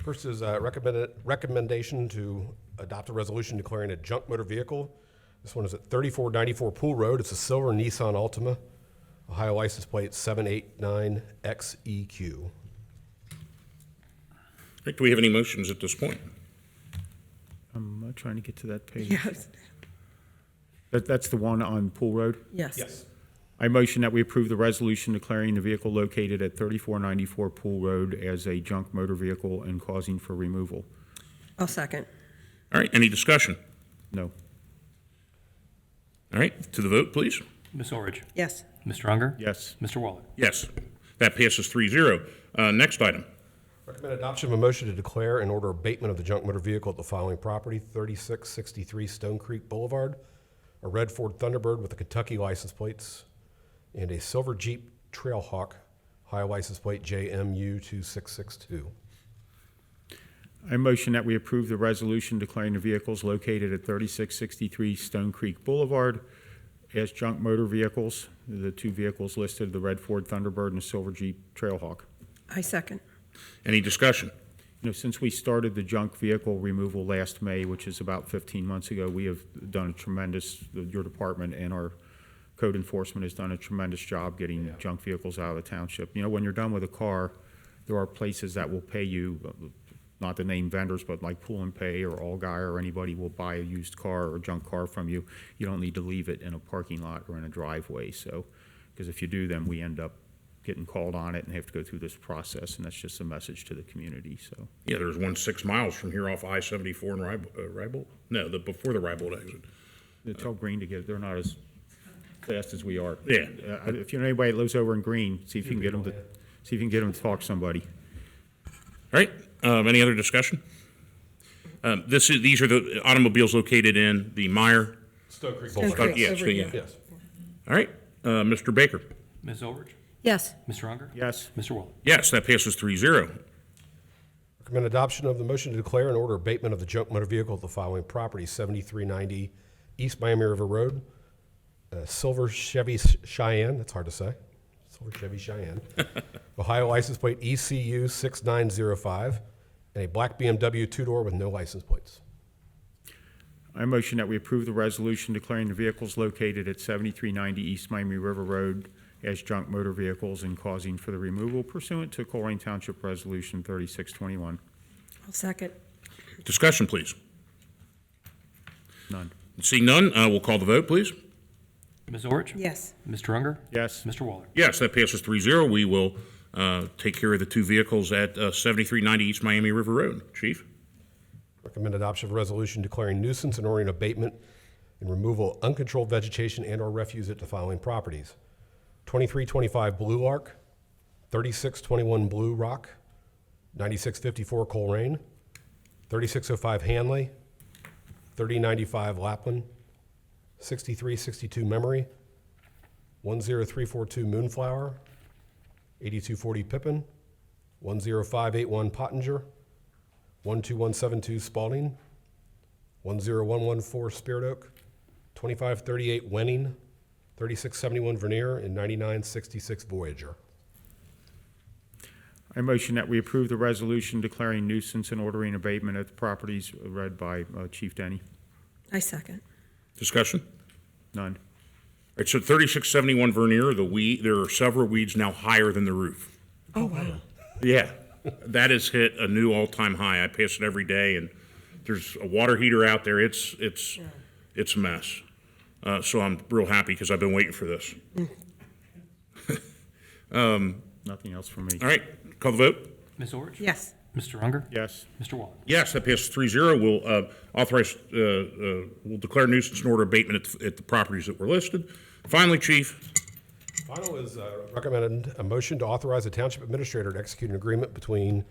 First is recommendation to adopt a resolution declaring a junk motor vehicle. This one is at 3494 Pool Road. It's a silver Nissan Altima, Ohio license plate 789XEQ. Rick, do we have any motions at this point? I'm trying to get to that page. Yes. That's the one on Pool Road? Yes. Yes. I motion that we approve the resolution declaring the vehicle located at 3494 Pool Road as a junk motor vehicle and causing for removal. I'll second. All right, any discussion? No. All right, to the vote, please. Ms. Orridge. Yes. Mr. Unger. Yes. Mr. Waller. Yes, that passes 3-0. Next item. Recommend adoption of a motion to declare and order abatement of the junk motor vehicle at the following property: 3663 Stone Creek Boulevard, a red Ford Thunderbird with the Kentucky license plates, and a silver Jeep Trailhawk, Ohio license plate JMU2662. I motion that we approve the resolution declaring the vehicles located at 3663 Stone Creek Boulevard as junk motor vehicles. The two vehicles listed, the red Ford Thunderbird and the silver Jeep Trailhawk. I second. Any discussion? You know, since we started the junk vehicle removal last May, which is about 15 months ago, we have done a tremendous, your department and our code enforcement has done a tremendous job getting junk vehicles out of the township. You know, when you're done with a car, there are places that will pay you, not to name vendors, but like Pool and Pay or All Guy or anybody will buy a used car or junk car from you. You don't need to leave it in a parking lot or in a driveway. So, because if you do, then we end up getting called on it and have to go through this process, and that's just a message to the community. So, Yeah, there's one 6 miles from here off I-74 in Rybolt. No, before the Rybolt exit. tell Green to get, they're not as fast as we are. Yeah. If you know anybody that lives over in Green, see if you can get them to talk to somebody. All right, any other discussion? These are the automobiles located in the Meyer. Stone Creek Stone Boulevard. Creek. Yes, Over yeah. Yes. All right, Mr. Baker. Ms. Orridge. Yes. Mr. Unger. Yes. Mr. Waller. Yes, that passes 3-0. Recommend adoption of the motion to declare and order abatement of the junk motor vehicle at the following property: 7390 East Miami River Road, silver Chevy Cheyenne, that's hard to say, silver Chevy Cheyenne, Ohio license plate ECU 6905, and a black BMW two-door with no license plates. I motion that we approve the resolution declaring the vehicles located at 7390 East Miami River Road as junk motor vehicles and causing for the removal pursuant to Colerain Township Resolution 3621. I'll second. Discussion, please. None. Seeing none, we'll call the vote, please. Ms. Orridge. Yes. Mr. Unger. Yes. Mr. Waller. Yes, that passes 3-0. We will take care of the two vehicles at 7390 East Miami River Road. Chief? Recommend adoption of a resolution declaring nuisance and ordering abatement and removal of uncontrolled vegetation and/or refuse at the following properties: 2325 Blue Lark, 3621 Blue Rock, 9654 Colerain, 3605 Hanley, 3095 Lapland, 6362 Memory, 10342 Moonflower, 8240 Pippin, 10581 Pottinger, 12172 Spalding, 10114 Spirit Oak, 2538 Wenning, 3671 Vernier, and 9966 Voyager. I motion that we approve the resolution declaring nuisance and ordering abatement at the properties read by Chief Denny. I second. Discussion? None. All right, so 3671 Vernier, there are several weeds now higher than the roof. Oh, wow. Yeah, that has hit a new all-time high. I pass it every day, and there's a water heater out there. It's a mess. So I'm real happy because I've been waiting for this. Nothing else from me. All right, call the vote. Ms. Orridge. Yes. Mr. Unger. Yes. Mr. Waller. Yes, that passes 3-0. We'll authorize, we'll declare nuisance and order abatement at the properties that were listed. Finally, Chief. Final is recommended a motion to authorize the township administrator to execute an agreement between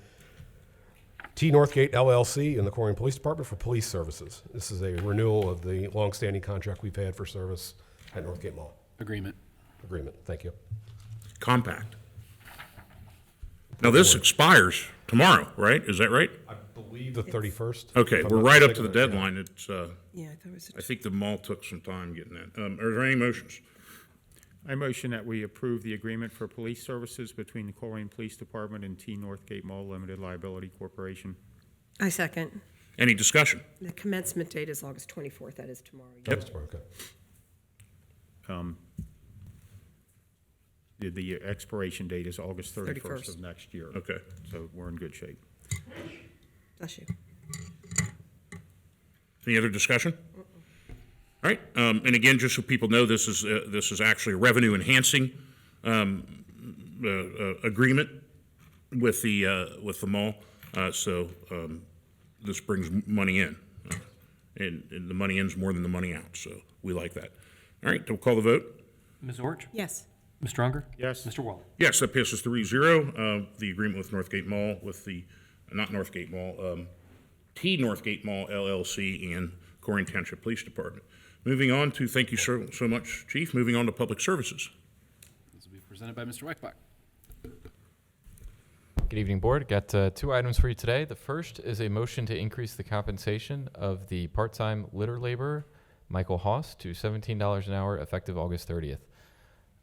T Northgate LLC and the Chlorine Police Department for police services. This is a renewal of the longstanding contract we've had for service at Northgate Mall. Agreement. Agreement. Thank you. Compact. Now, this expires tomorrow, right? Is that right? I believe the 31st. Okay, if I'm we're not right up to mistaken. the Yeah. deadline. It's, Yeah, I thought it was. I think the mall took some time getting that. Are there any motions? I motion that we approve the agreement for police services between the Colerain Police Department and T Northgate Mall Limited Liability Corporation. I second. Any discussion? The commencement date is August 24th. That is tomorrow. Yep. Okay. The expiration date is August 31st 31st. of next year. Okay. So we're in good shape. Bless you. Any other discussion? All right, and again, just so people know, this is actually a revenue enhancing agreement with the mall. So this brings money in, and the money in's more than the money out. So we like that. All right, we'll call the vote. Ms. Orich? Yes. Mr. Unger? Yes. Mr. Waller? Yes, that passes 3-0. The agreement with Northgate Mall, with the not Northgate Mall, T Northgate Mall LLC and Colerain Township Police Department. Moving on to, thank you so much, Chief. Moving on to public services. This will be presented by Mr. Weckbach. Good evening, Board. Got 2 items for you today. The first is a motion to increase the compensation of the part-time litter laborer, Michael Haas, to $17 an hour effective August 30th.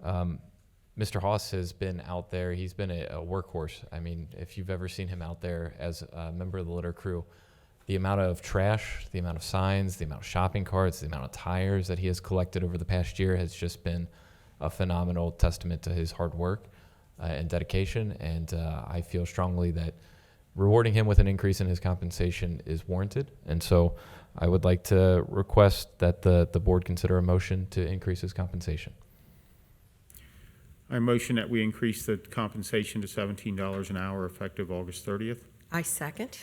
Mr. Haas has been out there. He's been a workhorse. I mean, if you've ever seen him out there as a member of the litter crew, the amount of trash, the amount of signs, the amount of shopping carts, the amount of tires that he has collected over the past year has just been a phenomenal testament to his hard work and dedication. And I feel strongly that rewarding him with an increase in his compensation is warranted. And so I would like to request that the board consider a motion to increase his compensation. I motion that we increase the compensation to $17 an hour effective August 30th. I second.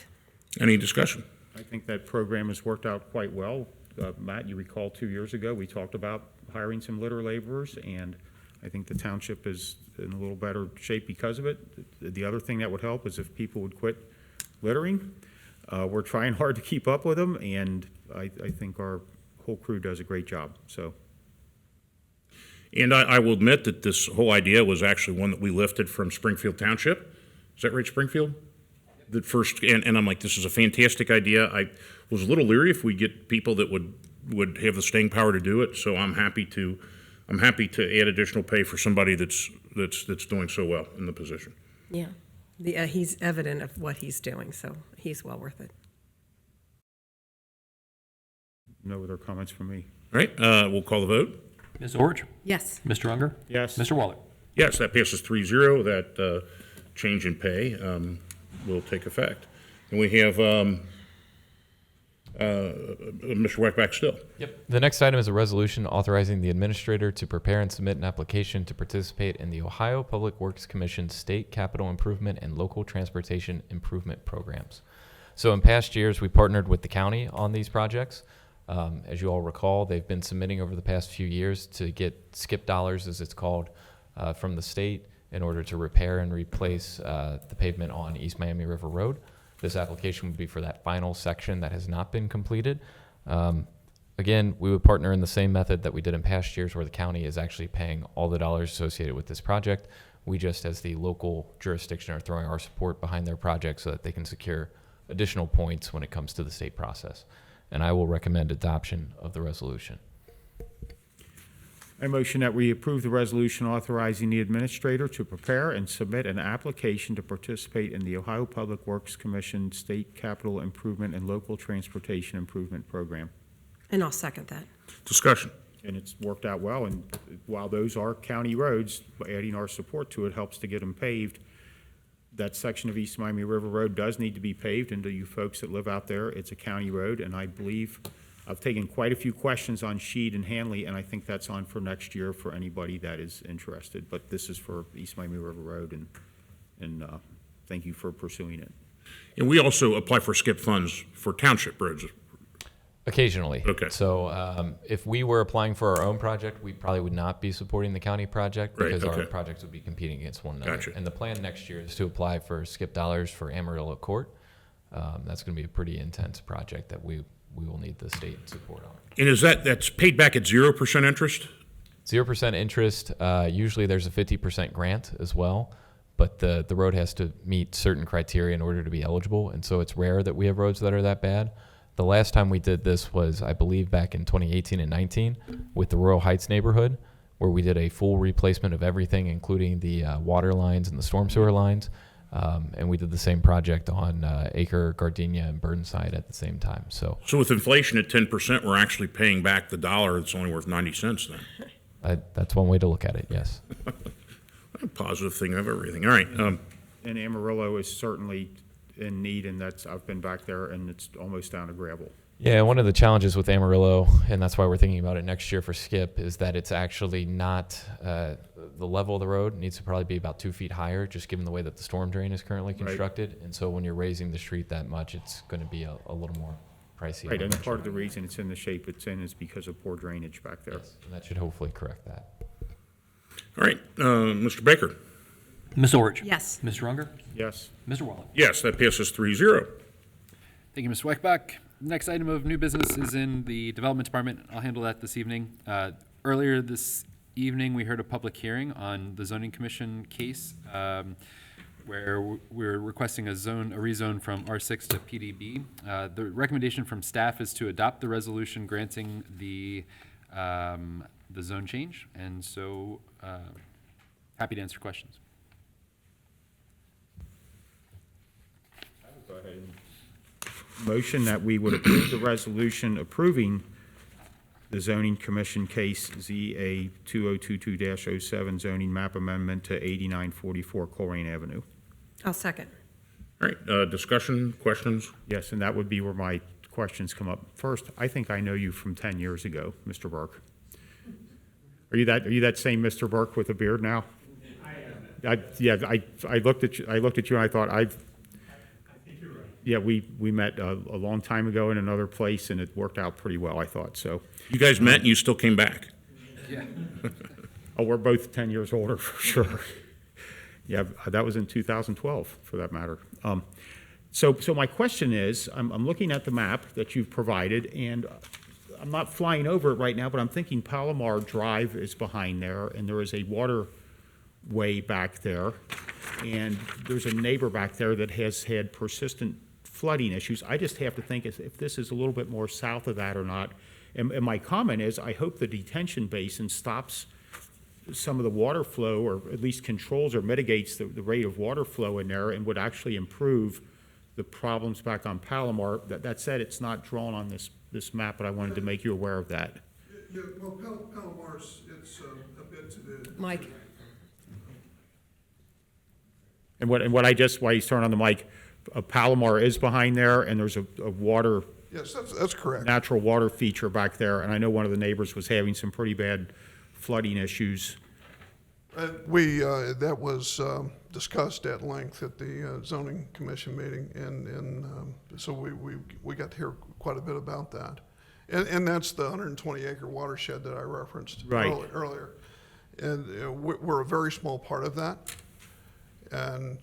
Any discussion? I think that program has worked out quite well. Matt, you recall 2 years ago, we talked about hiring some litter laborers, and I think the township is in a little better shape because of it. The other thing that would help is if people would quit littering. We're trying hard to keep up with them, and I think our whole crew does a great job, so. And I will admit that this whole idea was actually one that we lifted from Springfield Township. Is that right, Springfield? The first, and I'm like, this is a fantastic idea. I was a little leery if we get people that would have the staying power to do it. So I'm happy to add additional pay for somebody that's doing so well in the position. Yeah. He's evident of what he's doing, so he's well worth it. No other comments from me. All right, we'll call the vote. Ms. Orich? Yes. Mr. Unger? Yes. Mr. Waller? Yes, that passes 3-0. That change in pay will take effect. And we have Mr. Weckbach still. Yep. The next item is a resolution authorizing the administrator to prepare and submit an application to participate in the Ohio Public Works Commission State Capital Improvement and Local Transportation Improvement Programs. So in past years, we partnered with the county on these projects. As you all recall, they've been submitting over the past few years to get skip dollars, as it's called, from the state in order to repair and replace the pavement on East Miami River Road. This application would be for that final section that has not been completed. Again, we would partner in the same method that we did in past years, where the county is actually paying all the dollars associated with this project. We just, as the local jurisdiction, are throwing our support behind their project so that they can secure additional points when it comes to the state process. And I will recommend adoption of the resolution. I motion that we approve the resolution authorizing the administrator to prepare and submit an application to participate in the Ohio Public Works Commission State Capital Improvement and Local Transportation Improvement Program. And I'll second that. Discussion. And it's worked out well, and while those are county roads, adding our support to it helps to get them paved. That section of East Miami River Road does need to be paved, and to you folks that live out there, it's a county road, and I believe I've taken quite a few questions on Sheed and Hanley, and I think that's on for next year for anybody that is interested. But this is for East Miami River Road, and thank you for pursuing it. And we also apply for skip funds for township roads. Occasionally. Okay. So if we were applying for our own project, we probably would not be supporting the county project Right, because okay. our projects would be competing against one another. Gotcha. And the plan next year is to apply for skip dollars for Amarillo Court. That's going to be a pretty intense project that we will need the state support on. And that's paid back at 0% interest? 0% interest. Usually there's a 50% grant as well, but the road has to meet certain criteria in order to be eligible, and so it's rare that we have roads that are that bad. The last time we did this was, I believe, back in 2018 and 19 with the Royal Heights neighborhood, where we did a full replacement of everything, including the water lines and the storm sewer lines. And we did the same project on Acre, Gardenia, and Burnside at the same time. So with inflation at 10%, we're actually paying back the dollar that's only worth 90 cents then. That's one way to look at it, yes. A positive thing of everything. All right. And Amarillo is certainly in need, and I've been back there, and it's almost down to gravel. Yeah, one of the challenges with Amarillo, and that's why we're thinking about it next year for Skip, is that it's actually not the level of the road needs to probably be about 2 feet higher, just given the way that the storm drain is currently constructed. Right. And so when you're raising the street that much, it's going to be a little more pricey. Right, and part of the reason it's in the shape it's in is because of poor drainage back there. Yes, and that should hopefully correct that. All right, Mr. Baker. Ms. Orich? Yes. Mr. Unger? Yes. Mr. Waller? Yes, that passes 3-0. Thank you, Mr. Weckbach. Next item of new business is in the Development Department. I'll handle that this evening. Earlier this evening, we heard a public hearing on the Zoning Commission case where we're requesting a rezone from R6 to PDB. The recommendation from staff is to adopt the resolution granting the zone change, and so happy to answer questions. Go ahead and motion that we would approve the resolution approving the zoning commission case ZA 2022-07 zoning map amendment to 8944 Colerain Avenue. I'll second. All right, discussion, questions? Yes, and that would be where my questions come up. First, I think I know you from 10 years ago, Mr. Burke. Are you that same Mr. Burke with a beard now? I looked at you and I thought yeah, we met a long time ago in another place, and it worked out pretty well, I thought. So you guys met and you still came back? Yeah. Oh, we're both 10 years older for sure. Yeah, that was in 2012, for that matter. So my question is, I'm looking at the map that you've provided, and I'm not flying over it right now, but I'm thinking Palomar Drive is behind there, and there is a waterway back there, and there's a neighbor back there that has had persistent flooding issues. I just have to think if this is a little bit more south of that or not. And my comment is, I hope the detention basin stops some of the water flow, or at least controls or mitigates the rate of water flow in there, and would actually improve the problems back on Palomar. That said, it's not drawn on this map, but I wanted to make you aware of that. Yeah, well, Palomar's, it's a bit to the... Mike. And what I just, while he's turning on the mic, Palomar is behind there, and there's a water... Yes, that's correct. Natural water feature back there, and I know one of the neighbors was having some pretty bad flooding issues. That was discussed at length at the zoning commission meeting, and so we got to hear quite a bit about that. And that's the 120-acre watershed that I referenced earlier. And we're a very small part of that. And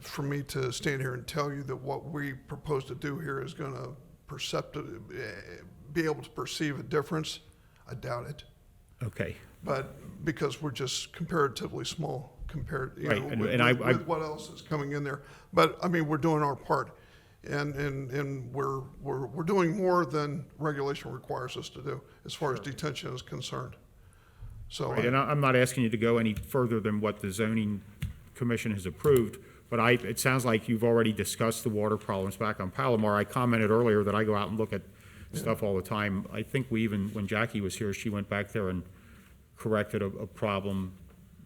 for me to stand here and tell you that what we propose to do here is going to be able to perceive a difference, I doubt it. Okay. But because we're just comparatively small compared, with what else is coming in there. But I mean, we're doing our part, and we're doing more than regulation requires us to do as far as detention is concerned. So, and I'm not asking you to go any further than what the zoning commission has approved, but it sounds like you've already discussed the water problems back on Palomar. I commented earlier that I go out and look at stuff all the time. I think when Jackie was here, she went back there and corrected a problem.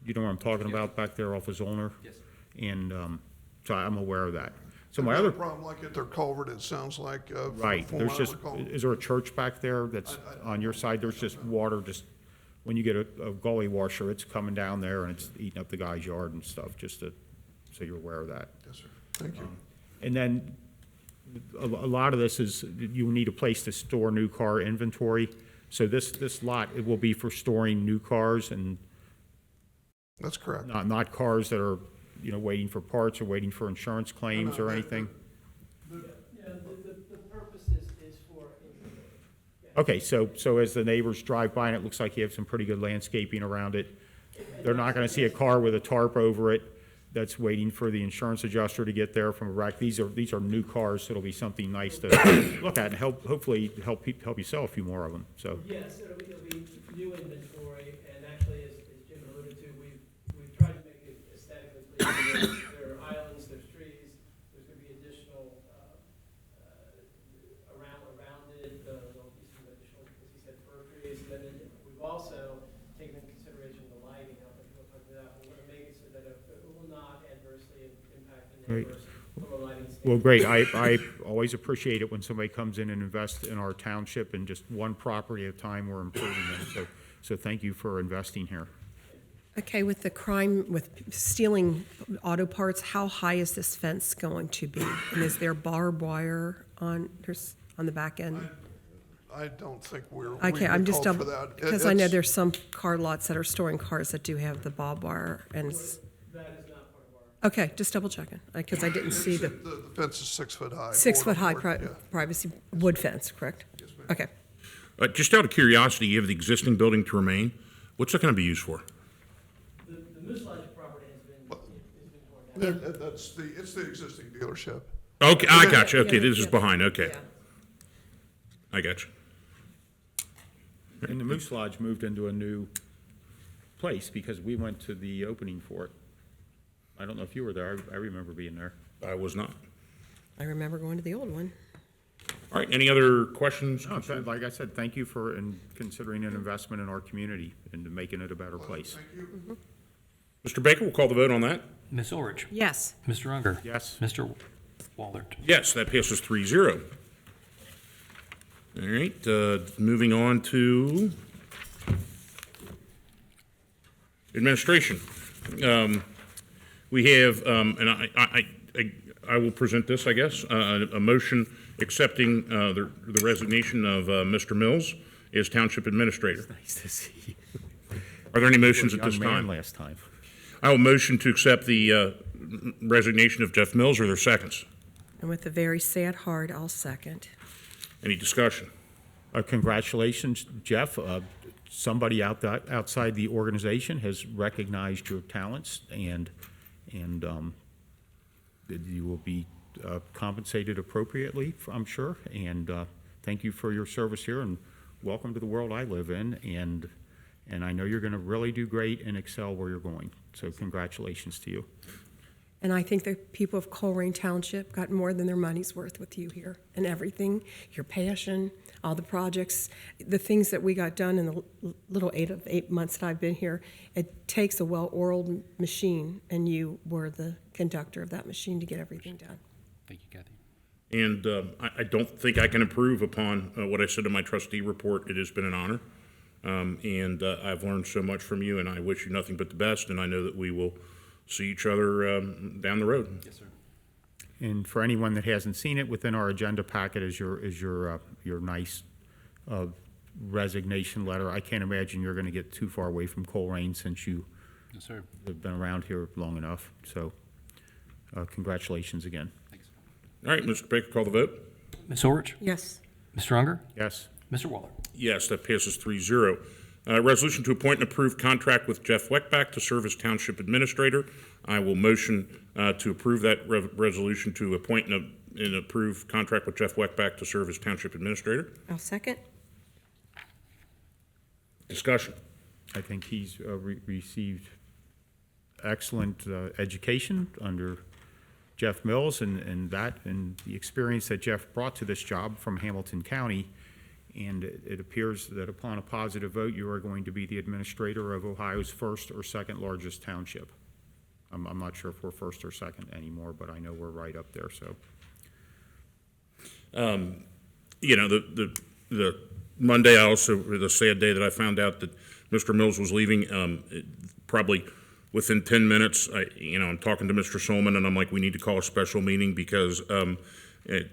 You know what I'm talking about back there off of Zollner? Yes. And so I'm aware of that. So my my other problem, like at their culvert, it sounds like right. There's just is there a church back there that's on your side? There's just water. Just when you get a gully washer, it's coming down there and it's eating up the guy's yard and stuff. Just so you're aware of that. Yes, sir. Thank you. And then a lot of this is you need a place to store new car inventory. So this lot, it will be for storing new cars, and that's correct. Not cars that are waiting for parts or waiting for insurance claims or anything. Okay, so as the neighbors drive by and it looks like you have some pretty good landscaping around it, they're not gonna see a car with a tarp over it that's waiting for the insurance adjuster to get there from a wreck. These are new cars, so it'll be something nice to look at and hopefully help you sell a few more of them, so. Yes, it'll be new inventory, and actually, as Jim alluded to, we've tried to make it aesthetically pleasing. There are islands, there's trees, there's gonna be additional, around it, there'll be some additional, as he said, fir trees. And then we've also taken into consideration the lighting, I don't know if you'll talk about that, but we're gonna make it so that it will not adversely impact the Great. neighbors from a lighting standpoint. Well, great. I always appreciate it when somebody comes in and invests in our township, and just one property at a time, we're improving them. So thank you for investing here. Okay, with the crime, with stealing auto parts, how high is this fence going to be? And is there barbed wire on the back end? I don't think we're, we Okay, I'm just called double, for that. because I know there's some car lots that are storing cars that do have the barbed wire, and it's, That is not part of our. okay, just double checking, because I didn't see the The fence is 6 foot high. 6 foot high board, yeah. privacy wood fence, correct? Yes, ma'am. Okay. Just out of curiosity, you have the existing building to remain. What's that going to be used for? The Moose Lodge property has been torn down. It's the existing dealership. Okay, I got you. Okay, Yeah, this is yeah. behind. Okay, Yeah. I got you. And the Moose Lodge moved into a new place because we went to the opening for it. I don't know if you were there. I remember being there. I was not. I remember going to the old one. All right, any other questions? No, like I said, thank you for considering an investment in our community and making it a better place. Thank you. Mr. Baker, we'll call the vote on that. Ms. Orich? Yes. Mr. Unger? Yes. Mr. Wallert? Yes, that passes 3-0. All right, moving on to administration. We have, and I will present this, I guess, a motion accepting the resignation of Mr. Mills as Township Administrator. Nice to see you. Are there any motions at this Young man time? last time. I will motion to accept the resignation of Jeff Mills. Are there seconds? And with a very sad heart, I'll second. Any discussion? Congratulations, Jeff. Somebody outside the organization has recognized your talents, and that you will be compensated appropriately, I'm sure. And thank you for your service here, and welcome to the world I live in. And I know you're going to really do great and excel where you're going. So congratulations to you. And I think the people of Colerain Township got more than their money's worth with you here, and everything, your passion, all the projects, the things that we got done in the little 8 months that I've been here. It takes a well-oiled machine, and you were the conductor of that machine to get everything done. Thank you, Kathy. And I don't think I can improve upon what I said in my trustee report. It has been an honor. And I've learned so much from you, and I wish you nothing but the best, and I know that we will see each other down the road. Yes, sir. And for anyone that hasn't seen it, within our agenda packet is your nice resignation letter. I can't imagine you're going to get too far away from Colerain since you Yes, sir. have been around here long enough. So congratulations again. Thanks. All right, Mr. Baker, call the vote. Ms. Orich? Yes. Mr. Unger? Yes. Mr. Waller? Yes, that passes 3-0. Resolution to appoint and approve contract with Jeff Weckbach to serve as Township Administrator. I will motion to approve that resolution to appoint and approve contract with Jeff Weckbach to serve as Township Administrator. I'll second. Discussion. I think he's received excellent education under Jeff Mills, and the experience that Jeff brought to this job from Hamilton County. And it appears that upon a positive vote, you are going to be the administrator of Ohio's first or second largest township. I'm not sure if we're first or second anymore, but I know we're right up there, so. You know, the Monday, the sad day that I found out that Mr. Mills was leaving, probably within 10 minutes, I'm talking to Mr. Solman, and I'm like, we need to call a special meeting because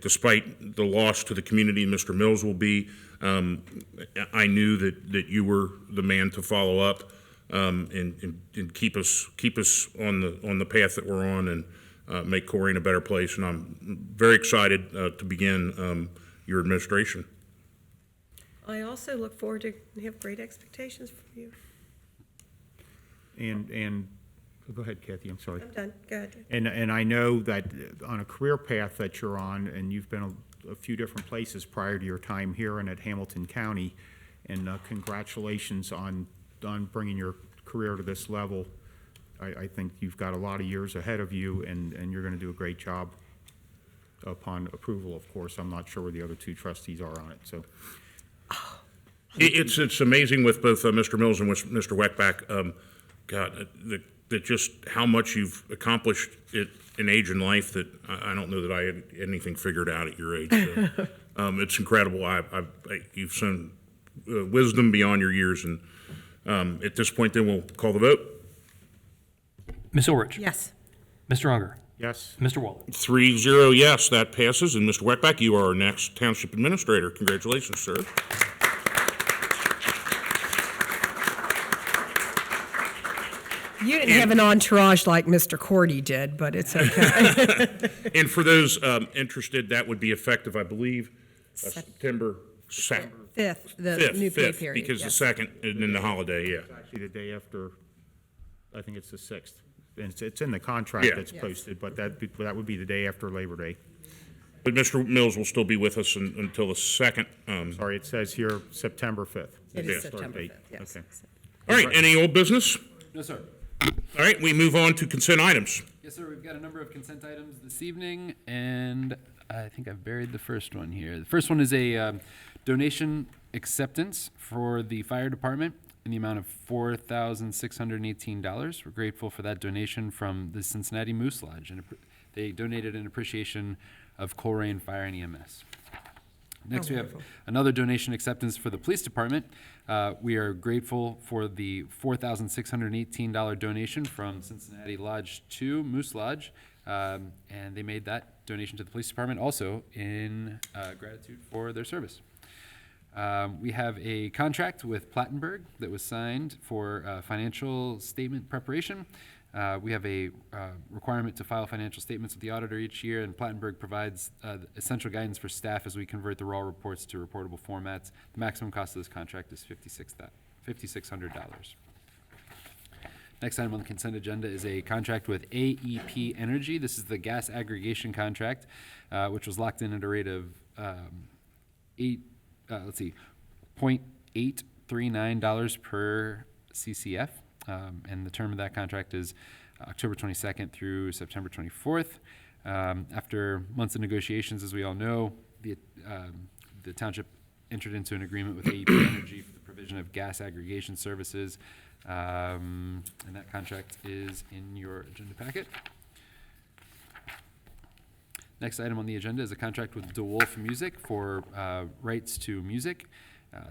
despite the loss to the community Mr. Mills will be, I knew that you were the man to follow up and keep us on the path that we're on and make Chlorine a better place. And I'm very excited to begin your administration. I also look forward to have great expectations from you. And, go ahead, Kathy, I'm sorry. I'm done. Go ahead. And I know that on a career path that you're on, and you've been a few different places prior to your time here and at Hamilton County, and congratulations on bringing your career to this level. I think you've got a lot of years ahead of you, and you're gonna do a great job upon approval, of course. I'm not sure where the other two trustees are on it, so. It's amazing with both Mr. Mills and with Mr. Weckbach, God, that just how much you've accomplished in age and life that I don't know that I had anything figured out at your age. So, it's incredible. You've shown wisdom beyond your years, and at this point, then we'll call the vote. Ms. Ulrich? Yes. Mr. Unger? Yes. Mr. Waller? 3-0 yes, that passes. And Mr. Weckbach, you are our next Township Administrator. Congratulations, sir. You didn't have an entourage like Mr. Cordie did, but it's okay. And for those interested, that would be effective, I believe, September 2nd. 5th, the new pay 5th, period. because yes. the 2nd and then the holiday, yeah. Actually, the day after, I think it's the 6th. And it's in the contract Yeah. that's posted, but that would be the day after Labor Day. But Mr. Mills will still be with us until the 2nd. Sorry, it says here September 5th. It Yeah. is September date. 5th, yes. Okay. All right, any old business? No, sir. All right, we move on to consent items. Yes, sir. We've got a number of consent items this evening, and I think I've buried the first one here. The first one is a donation acceptance for the fire department in the amount of $4,618. We're grateful for that donation from the Cincinnati Moose Lodge, and they donated in appreciation of Colerain Fire and EMS. Next, we have another donation acceptance for the police department. We are grateful for the $4,618 donation from Cincinnati Lodge 2 Moose Lodge, and they made that donation to the police department also in gratitude for their service. We have a contract with Plattenberg that was signed for financial statement preparation. We have a requirement to file financial statements with the auditor each year, and Plattenberg provides essential guidance for staff as we convert the raw reports to reportable formats. The maximum cost of this contract is $5,600. Next item on the consent agenda is a contract with Aep Energy. This is the gas aggregation contract, which was locked in at a rate of $0.839 per CCF. And the term of that contract is October 22nd through September 24th. After months of negotiations, as we all know, the township entered into an agreement with Aep Energy for the provision of gas aggregation services, and that contract is in your agenda packet. Next item on the agenda is a contract with DeWolf Music for rights to music.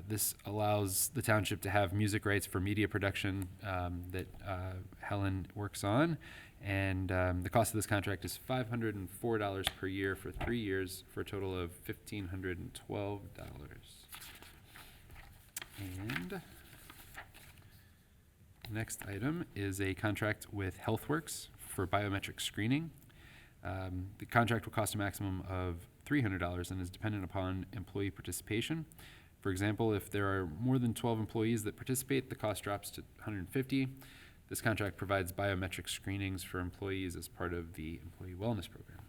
This allows the township to have music rights for media production that Helen works on. And the cost of this contract is $504 per year for 3 years for a total of $1,512. And next item is a contract with HealthWorks for biometric screening. The contract will cost a maximum of $300 and is dependent upon employee participation. For example, if there are more than 12 employees that participate, the cost drops to $150. This contract provides biometric screenings for employees as part of the employee wellness program.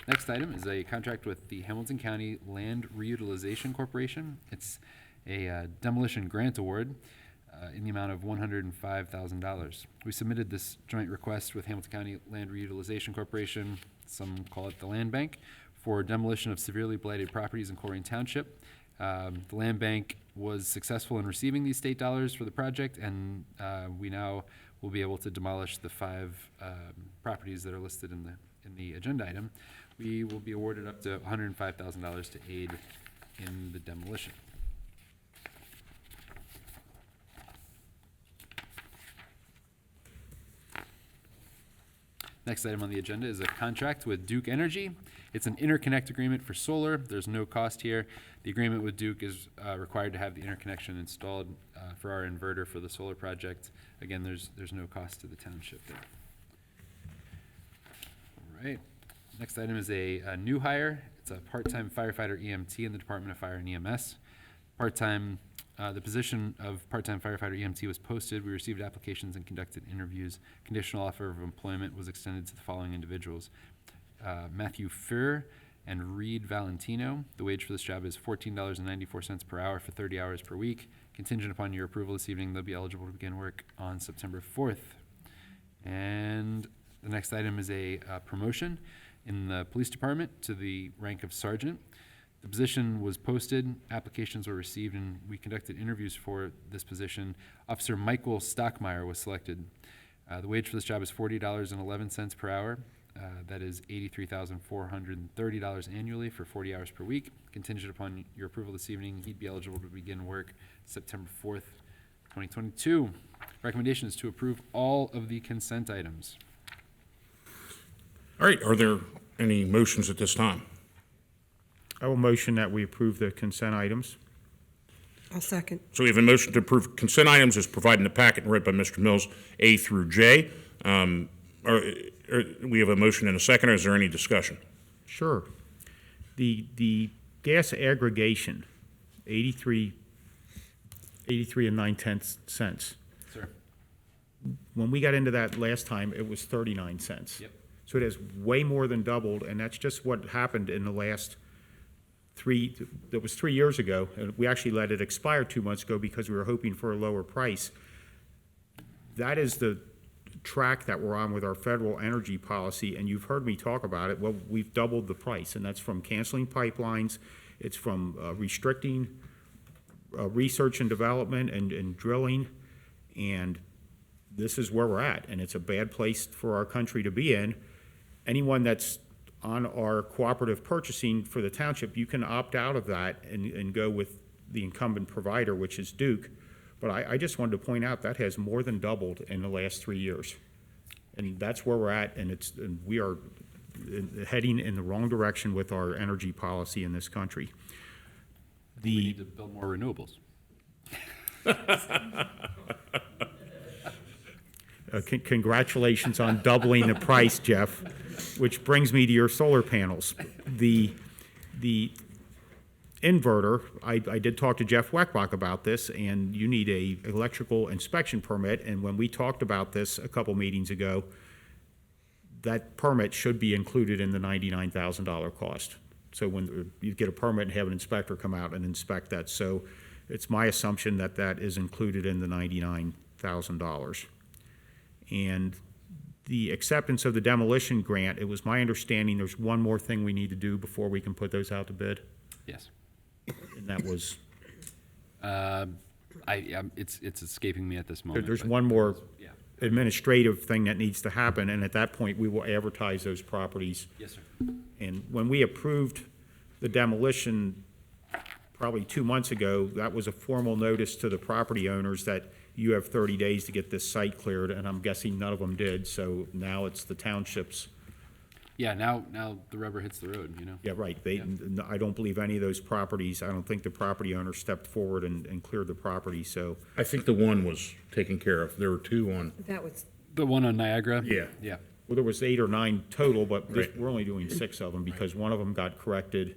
Next item is a contract with the Hamilton County Land Reutilization Corporation. It's a demolition grant award in the amount of $105,000. We submitted this joint request with Hamilton County Land Reutilization Corporation, some call it the Land Bank, for demolition of severely blighted properties in Colerain Township. The Land Bank was successful in receiving these state dollars for the project, and we now will be able to demolish the 5 properties that are listed in the agenda item. We will be awarded up to $105,000 to aid in the demolition. Next item on the agenda is a contract with Duke Energy. It's an interconnect agreement for solar. There's no cost here. The agreement with Duke is required to have the interconnection installed for our inverter for the solar project. Again, there's no cost to the township there. All right. Next item is a new hire. It's a part-time firefighter EMT in the Department of Fire and EMS. The position of part-time firefighter EMT was posted. We received applications and conducted interviews. Conditional offer of employment was extended to the following individuals: Matthew Furr and Reed Valentino. The wage for this job is $14.94 per hour for 30 hours per week. Contingent upon your approval this evening, they'll be eligible to begin work on September 4th. And the next item is a promotion in the police department to the rank of sergeant. The position was posted, applications were received, and we conducted interviews for this position. Officer Michael Stockmeyer was selected. The wage for this job is $40.11 per hour. That is $83,430 annually for 40 hours per week. Contingent upon your approval this evening, he'd be eligible to begin work September 4th, 2022. Recommendation is to approve all of the consent items. All right, are there any motions at this time? I will motion that we approve the consent items. I'll second. So we have a motion to approve consent items as provided in the packet and read by Mr. Mills, A through J. We have a motion and a second. Is there any discussion? Sure. The gas aggregation, 83 and 9/10 cents. Sir. When we got into that last time, it was 39 cents. Yep. So it has way more than doubled, and that's just what happened in the last that was 3 years ago, and we actually let it expire 2 months ago because we were hoping for a lower price. That is the track that we're on with our federal energy policy, and you've heard me talk about it. Well, we've doubled the price, and that's from canceling pipelines, it's from restricting research and development and drilling, and this is where we're at, and it's a bad place for our country to be in. Anyone that's on our cooperative purchasing for the township, you can opt out of that and go with the incumbent provider, which is Duke. But I just wanted to point out that has more than doubled in the last 3 years. And that's where we're at, and we are heading in the wrong direction with our energy policy in this country. We need to build more renewables. Congratulations on doubling the price, Jeff, which brings me to your solar panels. The inverter, I did talk to Jeff Weckbach about this, and you need a electrical inspection permit, and when we talked about this a couple meetings ago, that permit should be included in the $99,000 cost. So when you get a permit and have an inspector come out and inspect that. So it's my assumption that that is included in the $99,000. And the acceptance of the demolition grant, it was my understanding there's one more thing we need to do before we can put those out to bid, Yes. and that was, It's escaping me at this moment. there's but- one more Yeah. administrative thing that needs to happen, and at that point, we will advertise those properties. Yes, sir. And when we approved the demolition probably 2 months ago, that was a formal notice to the property owners that you have 30 days to get this site cleared, and I'm guessing none of them did, so now it's the townships. Yeah, now the rubber hits the road, you know? Yeah, right. I don't believe any of those properties, I don't think the property owner stepped forward and cleared the property, so. I think the one was taken care of. There were two on. That was, The one on Niagara? Yeah. Yeah. Well, there was 8 or 9 total, but Right. we're only doing 6 of them because one of them got corrected.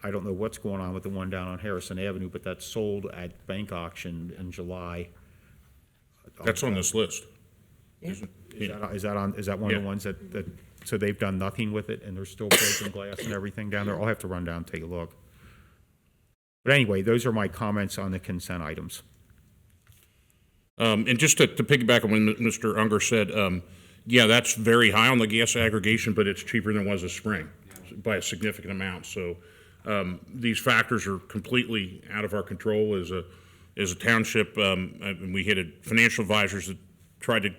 I don't know what's going on with the one down on Harrison Avenue, but that's sold at bank auction in July. That's on this list. Is that one of Yeah. the ones that, so they've done nothing with it and there's still broken glass and everything down there? I'll have to run down and take a look. But anyway, those are my comments on the consent items. And just to piggyback on what Mr. Unger said, yeah, that's very high on the gas aggregation, but it's cheaper than it was this spring by a significant amount. So these factors are completely out of our control as a township. And we had financial advisors that tried to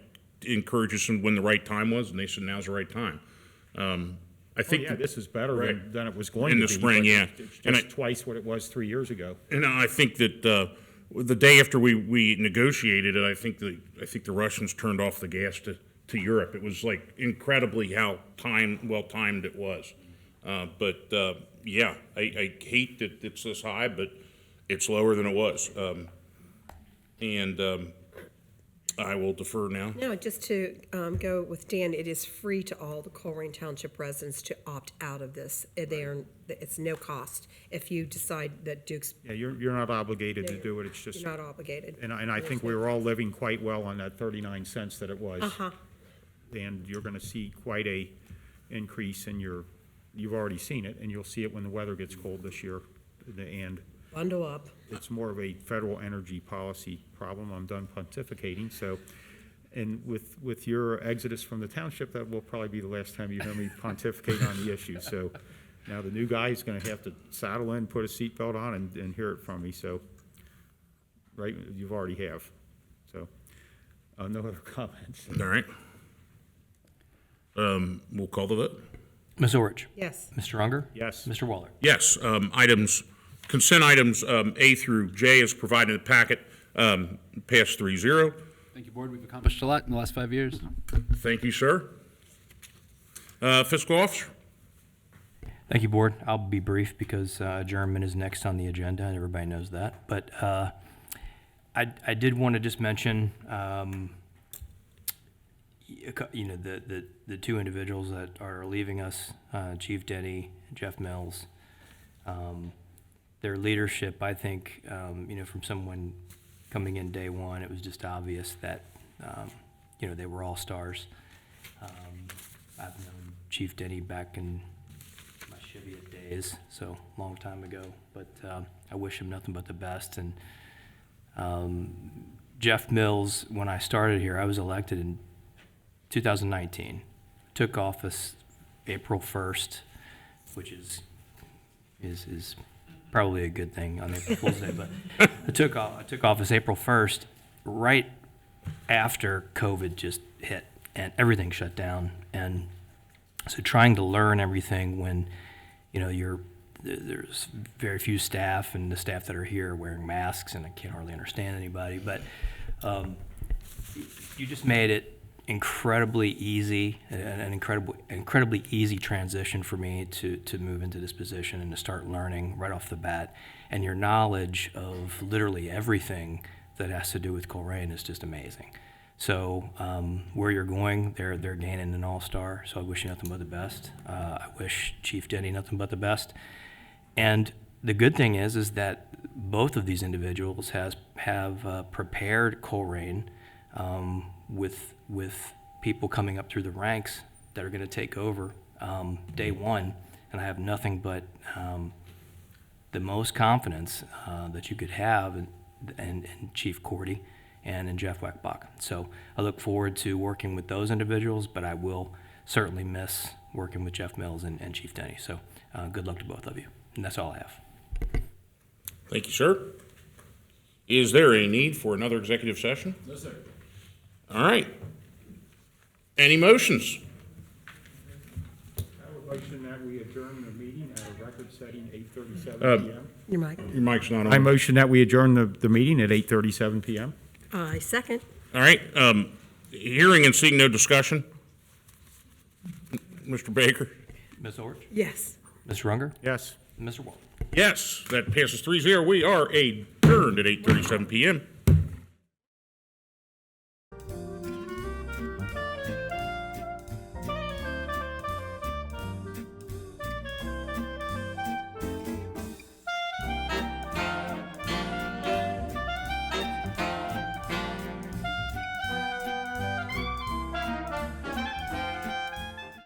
encourage us when the right time was, and they said now's the right time. I think Yeah, this is better Right. than it was going to In be. the spring, but yeah. It's And just twice what it was 3 years ago. And I think that the day after we negotiated it, I think the Russians turned off the gas to Europe. It was like incredibly how well timed it was. But yeah, I hate that it's this high, but it's lower than it was. And I will defer now. No, just to go with Dan, it is free to all the Colerain Township residents to opt out of this. It's no cost if you decide that Duke's, Yeah, you're not obligated to do it, it's just, you're not obligated. and I think we were all living quite well on that 39 cents that it was. Uh-huh. And you're gonna see quite a increase in you've already seen it, and you'll see it when the weather gets cold this year. And Bundle up. it's more of a federal energy policy problem. I'm done pontificating, so, and with your exodus from the township, that will probably be the last time you hear me pontificate on the issue. So now the new guy is gonna have to saddle in, put a seatbelt on, and hear it from me, so, right, you've already have. So, no other comments. All right. We'll call the vote. Ms. Orich? Yes. Mr. Unger? Yes. Mr. Waller? Yes, consent items A through J is provided in the packet, passed 3-0. Thank you, Board. We've accomplished a lot in the last 5 years. Thank you, sir. Fiscal Officer? Thank you, Board. I'll be brief because adjournment is next on the agenda, and everybody knows that. But I did want to just mention, the two individuals that are leaving us, Chief Denny, Jeff Mills. Their leadership, I think, from someone coming in day one, it was just obvious that, they were all stars. I've known Chief Denny back in my Cheviot days, so long time ago. But I wish him nothing but the best. And Jeff Mills, when I started here, I was elected in 2019. Took office April 1st, which is probably a good thing on April Fool's Day. But I took office April 1st, right after COVID just hit and everything shut down. And so trying to learn everything when, there's very few staff, and the staff that are here are wearing masks, and I can't hardly understand anybody. But you just made it incredibly easy, an incredibly easy transition for me to move into this position and to start learning right off the bat. And your knowledge of literally everything that has to do with Colerain is just amazing. So where you're going, they're gaining an all-star. So I wish you nothing but the best. I wish Chief Denny nothing but the best. And the good thing is that both of these individuals have prepared Colerain with people coming up through the ranks that are going to take over day one. And I have nothing but the most confidence that you could have in Chief Cordie and in Jeff Weckbach. So I look forward to working with those individuals, but I will certainly miss working with Jeff Mills and Chief Denny. So good luck to both of you. And that's all I have. Thank you, sir. Is there a need for another executive session? No, sir. All right. Any motions? I would motion that we adjourn the meeting at a record-setting 8:37 p.m. Your mic. Your mic's not on. I motion that we adjourn the meeting at 8:37 p.m. I second. All right. Hearing and seeing no discussion. Mr. Baker? Ms. Orich? Yes. Mr. Unger? Yes. Mr. Waller? Yes, that passes 3-0. We are adjourned at 8:37 p.m.